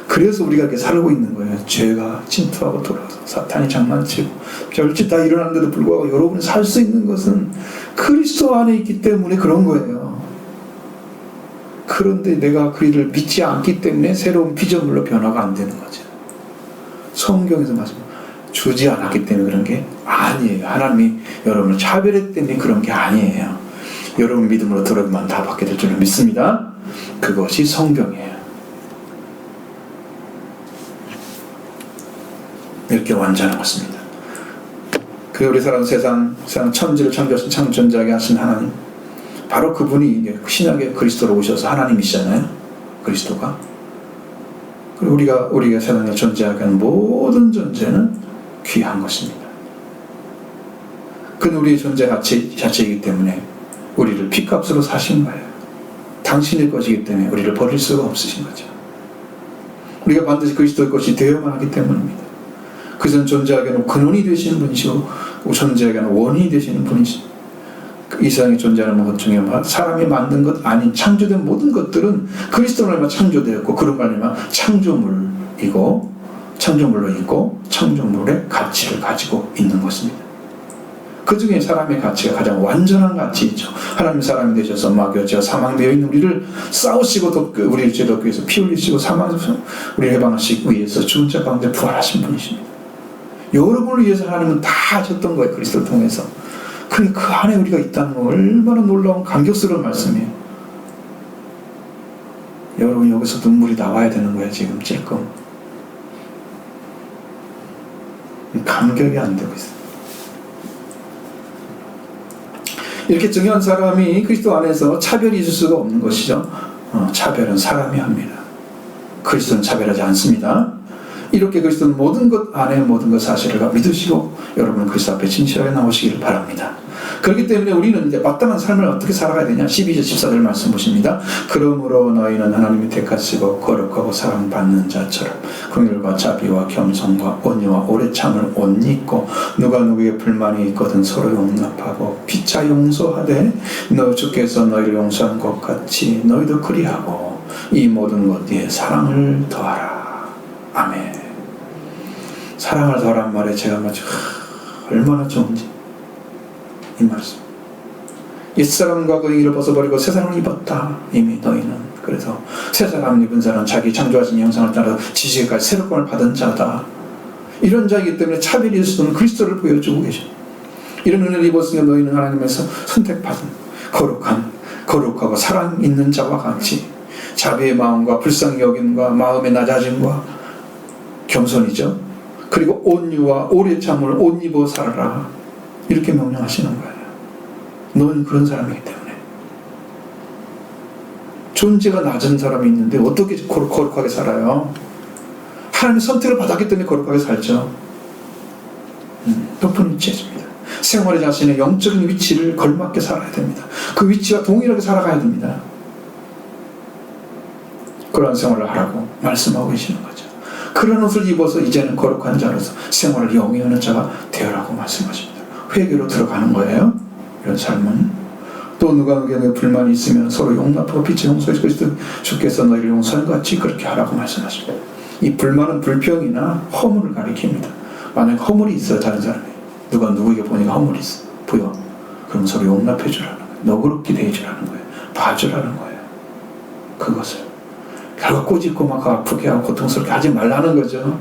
그래서 우리가 이렇게 살고 있는 거예요. 죄가 침투하고 돌아서 사탄이 장난치고 별짓 다 일어나는데도 불구하고 여러분이 살 수 있는 것은 그리스도 안에 있기 때문에 그런 거예요. 그런데 내가 그 일을 믿지 않기 때문에 새로운 피조물로 변화가 안 되는 거죠. 성경에서 말씀합니다. 주지 않았기 때문에 그런 게 아니에요. 하나님이 여러분을 차별했기 때문에 그런 게 아니에요. 여러분 믿음으로 들어오면 다 받게 될 줄을 믿습니다. 그것이 성경이에요. 이렇게 완전한 것입니다. 그 우리 사람 세상 천지를 창조하신 창조자에게 하신 하나님, 바로 그분이 신약의 그리스도로 오셔서 하나님이시잖아요. 그리스도가. 그리고 우리가 세상에 존재하게 하는 모든 존재는 귀한 것입니다. 그는 우리의 존재 자체이기 때문에 우리를 피값으로 사신 거예요. 당신의 것이기 때문에 우리를 버릴 수가 없으신 거죠. 우리가 반드시 그리스도의 것이 되어야만 하기 때문입니다. 그것은 존재하게 하는 근원이 되시는 분이시고 존재하게 하는 원인이 되시는 분이시고 이 세상에 존재하는 것 중에 사람이 만든 것 아닌 창조된 모든 것들은 그리스도로 말미암아 창조되었고 그런 말미암아 창조물로 있고 창조물의 가치를 가지고 있는 것입니다. 그 중에 사람의 가치가 가장 완전한 가치이죠. 하나님 사람이 되셔서 마귀와 사망되어 있는 우리를 싸우시고 우리를 죄 덮기 위해서 피 흘리시고 사망에서 우리를 해방하시기 위해서 죽은 자 가운데 부활하신 분이십니다. 여러분을 위해서 하나님은 다 하셨던 거예요. 그리스도를 통해서. 그러니까 그 안에 우리가 있다는 건 얼마나 놀라운 감격스러운 말씀이에요. 여러분 여기서 눈물이 나와야 되는 거예요. 지금 찔끔. 감격이 안 되고 있어요. 이렇게 정의한 사람이 그리스도 안에서 차별이 있을 수가 없는 것이죠. 차별은 사람이 합니다. 그리스도는 차별하지 않습니다. 이렇게 그리스도는 모든 것 안에 모든 것 사실을 믿으시고 여러분은 그리스도 앞에 진실하게 나오시기를 바랍니다. 그렇기 때문에 우리는 이제 마땅한 삶을 어떻게 살아가야 되냐? 12절 14절 말씀 보십니다. 그러므로 너희는 하나님이 택하시고 거룩하고 사랑받는 자처럼 긍휼과 자비와 겸손과 온유와 오래 참을 옷 입고 누가 누구에게 불만이 있거든 서로 용납하고 피차 용서하되 너 주께서 너희를 용서한 것 같이 너희도 그리하고 이 모든 것 뒤에 사랑을 더하라. 아멘. 사랑을 더하란 말에 제가 마치 얼마나 좋은지 이 말씀. 옛사람과 그 일을 벗어버리고 새사람을 입었다. 이미 너희는. 그래서 새사람 입은 자는 자기 창조하신 형상을 따라 지식까지 새롭음을 받은 자다. 이런 자이기 때문에 차별이 있을 수 없는 그리스도를 보여주고 계셔. 이런 은혜를 입었으니 너희는 하나님에서 선택받은 거룩하고 사랑 있는 자와 같이 자비의 마음과 불쌍히 여김과 마음의 낮아짐과 겸손이죠. 그리고 온유와 오래 참을 옷 입어 살아라. 이렇게 명령하시는 거예요. 너는 그런 사람이기 때문에. 존재가 낮은 사람이 있는데 어떻게 거룩하게 살아요? 하나님의 선택을 받았기 때문에 거룩하게 살죠. 높은 위치에 있습니다. 생활의 자신의 영적인 위치를 걸맞게 살아야 됩니다. 그 위치와 동일하게 살아가야 됩니다. 그러한 생활을 하라고 말씀하고 계시는 거죠. 그런 옷을 입어서 이제는 거룩한 자로서 생활을 영위하는 자가 되어라고 말씀하십니다. 회개로 들어가는 거예요. 이런 삶은. 또 누가 누구에게 불만이 있으면 서로 용납하고 빛의 용서해 그리스도 주께서 너희를 용서한 것 같이 그렇게 하라고 말씀하십니다. 이 불만은 불평이나 허물을 가리킵니다. 만약 허물이 있어요, 다른 사람이. 누가 누구에게 보니까 허물이 있어 보여. 그럼 서로 용납해 주라는 거예요. 너그럽게 대해주라는 거예요. 봐주라는 거예요. 그것을 결국 꼬집고 막 아프게 하고 고통스럽게 하지 말라는 거죠.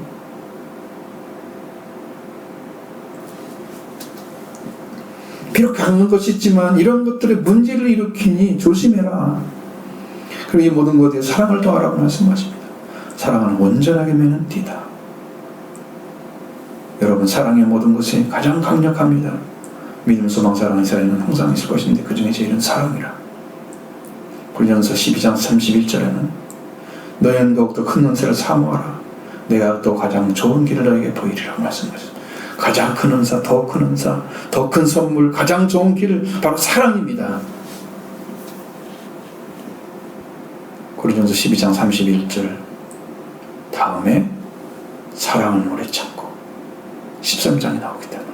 비록 강한 것이 있지만 이런 것들의 문제를 일으키니 조심해라. 그리고 이 모든 것에 사랑을 더하라고 말씀하십니다. 사랑은 온전하게 매는 띠다. 여러분, 사랑의 모든 것이 가장 강력합니다. 믿음, 소망, 사랑의 사이는 항상 있을 것인데 그 중에 제일은 사랑이라. 고린도전서 12장 31절에는 너희는 더욱더 큰 은사를 사모하라. 내가 또 가장 좋은 길을 너에게 보이리라고 말씀하셨습니다. 가장 큰 은사, 더 큰 은사, 더 큰 선물, 가장 좋은 길, 바로 사랑입니다. 고린도전서 12장 31절 다음에 사랑은 오래 참고 13장이 나오기 때문에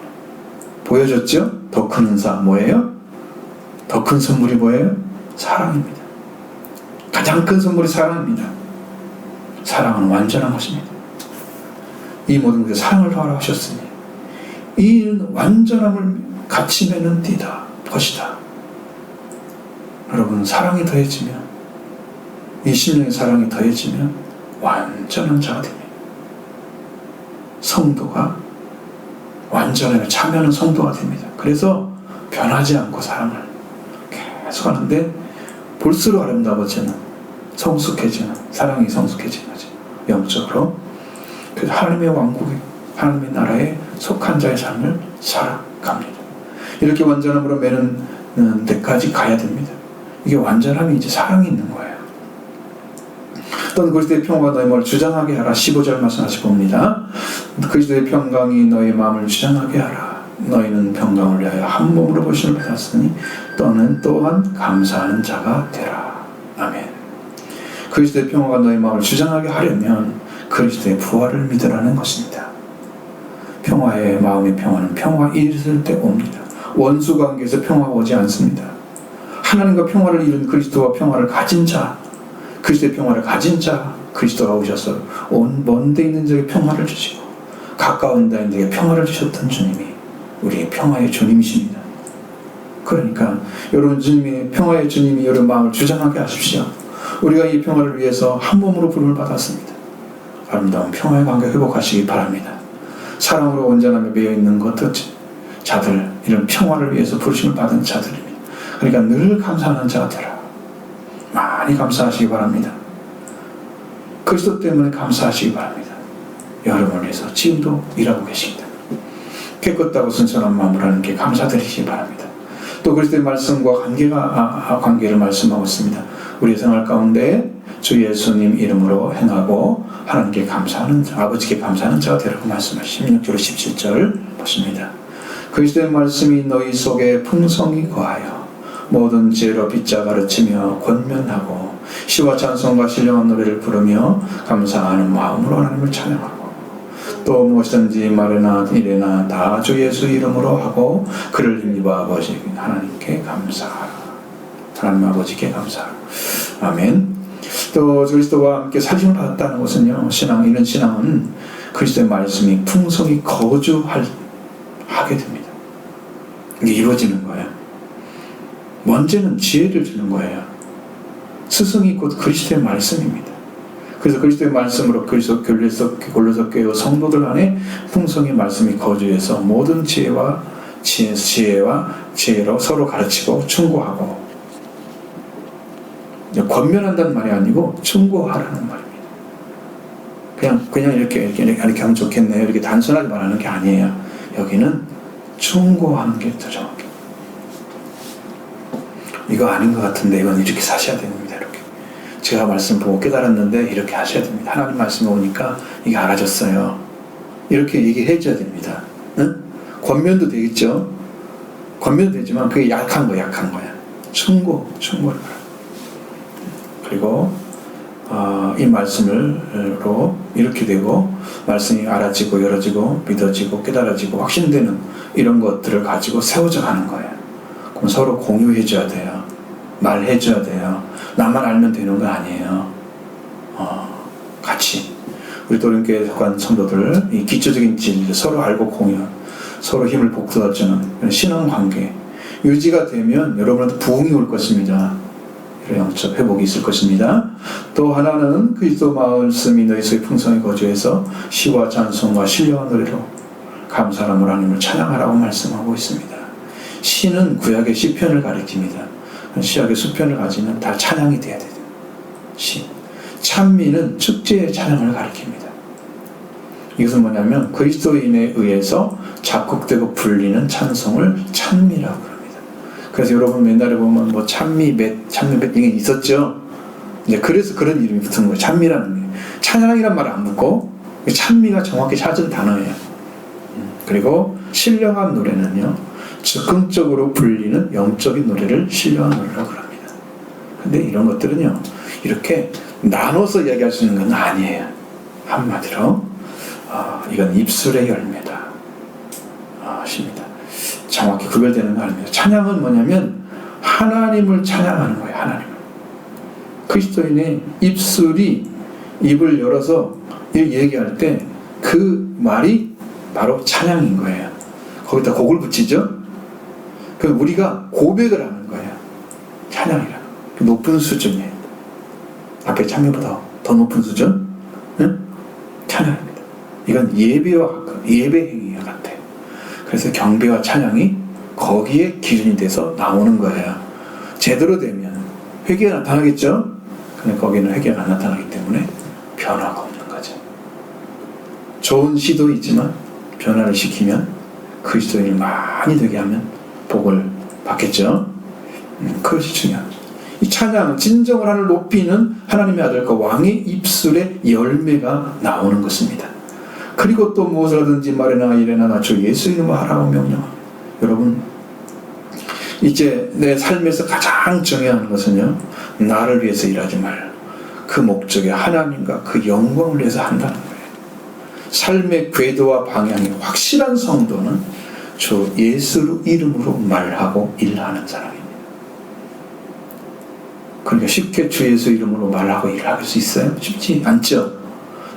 보여줬죠? 더 큰 은사 뭐예요? 더 큰 선물이 뭐예요? 사랑입니다. 가장 큰 선물이 사랑입니다. 사랑은 완전한 것입니다. 이 모든 것에 사랑을 더하라 하셨으니 이 완전함을 같이 매는 띠다, 것이다. 여러분, 사랑이 더해지면, 이 심령의 사랑이 더해지면 완전한 자가 됩니다. 성도가 완전하게 참여하는 성도가 됩니다. 그래서 변하지 않고 사랑을 계속 하는데 볼수록 아름다워지는, 성숙해지는, 사랑이 성숙해지는 거죠. 영적으로. 그래서 하나님의 왕국에, 하나님의 나라에 속한 자의 삶을 살아갑니다. 이렇게 완전함으로 매는 데까지 가야 됩니다. 이게 완전함이 이제 사랑이 있는 거예요. 또는 그리스도의 평화가 너희 마음을 주장하게 하라. 15절 말씀하시 봅니다. 그리스도의 평강이 너희 마음을 주장하게 하라. 너희는 평강을 위하여 한 몸으로 보심을 받았으니 또한 감사하는 자가 되라. 아멘. 그리스도의 평화가 너희 마음을 주장하게 하려면 그리스도의 부활을 믿으라는 것입니다. 평화의 마음의 평화는 평화 있을 때 옵니다. 원수 관계에서 평화가 오지 않습니다. 하나님과 평화를 이룬 그리스도와 평화를 가진 자, 그리스도의 평화를 가진 자, 그리스도가 오셔서 온 먼데 있는 자에게 평화를 주시고 가까운 자에게 평화를 주셨던 주님이 우리의 평화의 주님이십니다. 그러니까 여러분, 주님의 평화의 주님이 여러분 마음을 주장하게 하십시오. 우리가 이 평화를 위해서 한 몸으로 부름을 받았습니다. 아름다운 평화의 관계 회복하시기 바랍니다. 사랑으로 온전함에 매여있는 것들 자들, 이런 평화를 위해서 부르심을 받은 자들입니다. 그러니까 늘 감사하는 자가 되라. 많이 감사하시기 바랍니다. 그리스도 때문에 감사하시기 바랍니다. 여러분을 위해서 지금도 일하고 계십니다. 깨끗하고 순수한 마음으로 하나님께 감사드리시기 바랍니다. 또 그리스도의 말씀과 관계를 말씀하고 있습니다. 우리의 생활 가운데 주 예수님 이름으로 행하고 하나님께 감사하는 자, 아버지께 감사하는 자가 되라고 말씀하시면 16절 17절 보십니다. 그리스도의 말씀이 너희 속에 풍성히 거하여 모든 지혜로 빗자 가르치며 권면하고 시와 찬송과 신령한 노래를 부르며 감사하는 마음으로 하나님을 찬양하고 또 무엇이든지 말이나 일이나 다 주 예수 이름으로 하고 그를 힘입어 아버지 하나님께 감사하라. 하나님 아버지께 감사하라. 아멘. 또 그리스도와 함께 살림을 받았다는 것은요, 이런 신앙은 그리스도의 말씀이 풍성히 하게 됩니다. 이게 이루어지는 거예요. 먼저는 지혜를 주는 거예요. 스승이 곧 그리스도의 말씀입니다. 그래서 그리스도의 말씀으로 골로새 교회 성도들 안에 풍성히 말씀이 거주해서 모든 지혜로 서로 가르치고 충고하고, 권면한다는 말이 아니고 충고하라는 말입니다. 그냥 이렇게 하면 좋겠네요, 이렇게 단순하게 말하는 게 아니에요. 여기는 충고하는 게 더 정확해요. 이거 아닌 것 같은데 이건 이렇게 사셔야 됩니다. 이렇게 제가 말씀 보고 깨달았는데 이렇게 하셔야 됩니다. 하나님 말씀에 오니까 이게 알아졌어요. 이렇게 얘기해 줘야 됩니다. 응? 권면도 되겠죠. 권면도 되지만 그게 약한 거야. 충고를 그리고 이 말씀으로 이렇게 되고 말씀이 알아지고 열어지고 믿어지고 깨달아지고 확신되는 이런 것들을 가지고 세워져 가는 거예요. 그럼 서로 공유해 줘야 돼요. 말해 줘야 돼요. 나만 알면 되는 거 아니에요. 같이 우리 도림교회에 속한 성도들 이 기초적인 진리를 서로 알고 공유, 서로 힘을 북돋아주는 신앙 관계 유지가 되면 여러분한테 부흥이 올 것입니다. 이런 영적 회복이 있을 것입니다. 또 하나는 그리스도 말씀이 너희 속에 풍성히 거주해서 시와 찬송과 신령한 노래로 감사하며 하나님을 찬양하라고 말씀하고 있습니다. 시는 구약의 시편을 가리킵니다. 시약의 수편을 가지면 다 찬양이 돼야 돼요. 시. 찬미는 축제의 찬양을 가리킵니다. 이것은 뭐냐면 그리스도인에 의해서 작곡되고 불리는 찬송을 찬미라고 합니다. 그래서 여러분 옛날에 보면 뭐 찬미배 이게 있었죠. 이제 그래서 그런 이름이 붙은 거예요. 찬미라는 게. 찬양이란 말 안 붙고 찬미가 정확히 찾은 단어예요. 그리고 신령한 노래는요, 즉흥적으로 불리는 영적인 노래를 신령한 노래라고 합니다. 근데 이런 것들은요, 이렇게 나눠서 이야기할 수 있는 건 아니에요. 한마디로 이건 입술의 열매다 십니다. 정확히 구별되는 거 아닙니다. 찬양은 뭐냐면 하나님을 찬양하는 거예요. 하나님을. 그리스도인의 입술이 입을 열어서 얘기할 때 그 말이 바로 찬양인 거예요. 거기다 곡을 붙이죠. 그 우리가 고백을 하는 거예요. 찬양이라. 높은 수준이에요. 앞에 찬미보다 더 높은 수준? 응? 찬양입니다. 이건 예배와 예배 행위와 같아요. 그래서 경배와 찬양이 거기에 기준이 돼서 나오는 거예요. 제대로 되면 회개가 나타나겠죠? 근데 거기는 회개가 안 나타나기 때문에 변화가 없는 거죠. 좋은 시도 있지만 변화를 시키면 그리스도인이 많이 되게 하면 복을 받겠죠. 그것이 중요합니다. 이 찬양, 진정을 하늘 높이는 하나님의 아들과 왕의 입술의 열매가 나오는 것입니다. 그리고 또 무엇을 하든지 말이나 일에나 나 주 예수 이름으로 하라고 명령합니다. 여러분, 이제 내 삶에서 가장 중요한 하 것은요, 나를 위해서 일하지 말고 그 목적에 하나님과 그 영광을 위해서 한다는 거예요. 삶의 궤도와 방향이 확실한 성도는 주 예수 이름으로 말하고 일하는 사람입니다. 그러니까 쉽게 주 예수 이름으로 말하고 일할 수 있어요? 쉽지 않죠?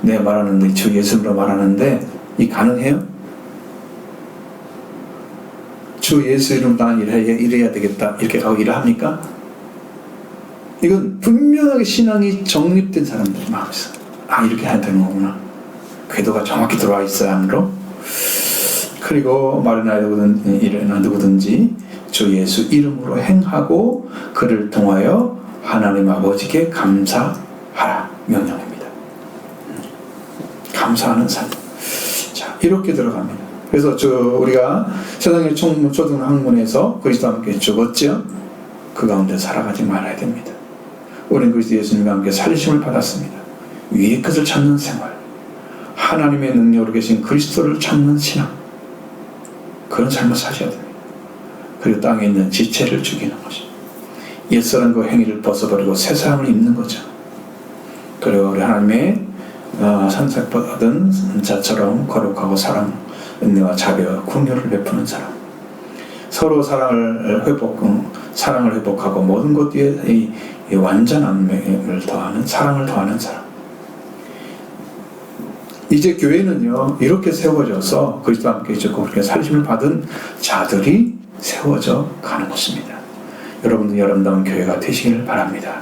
내 말하는데 주 예수로 말하는데 이 가능해요? 주 예수 이름으로 난 이래야 되겠다 이렇게 하고 일을 합니까? 이건 분명하게 신앙이 정립된 사람들이 마음에 있어요. 아, 이렇게 해야 되는 거구나. 궤도가 정확히 들어와 있어야 하므로. 그리고 말이나 일이나 누구든지 주 예수 이름으로 행하고 그를 통하여 하나님 아버지께 감사하라 명령입니다. 감사하는 삶. 자, 이렇게 들어갑니다. 그래서 우리가 세상의 초등학문에서 그리스도와 함께 죽었죠. 그 가운데 살아가지 말아야 됩니다. 우리는 그리스도 예수님과 함께 살리심을 받았습니다. 위의 것을 찾는 생활, 하나님의 능력으로 계신 그리스도를 찾는 신앙, 그런 삶을 사셔야 됩니다. 그리고 땅에 있는 지체를 죽이는 것이 옛사람과 행위를 벗어버리고 새 사람을 입는 거죠. 그리고 우리 하나님의 선택받은 자처럼 거룩하고 사랑, 은혜와 자비와 긍휼을 베푸는 사람, 서로 사랑을 회복하고 모든 것 위에 이 완전함을 더하는 사랑을 더하는 사람. 이제 교회는요 이렇게 세워져서 그리스도와 함께 있고 그렇게 살림을 받은 자들이 세워져 가는 것입니다. 여러분도 아름다운 교회가 되시길 바랍니다.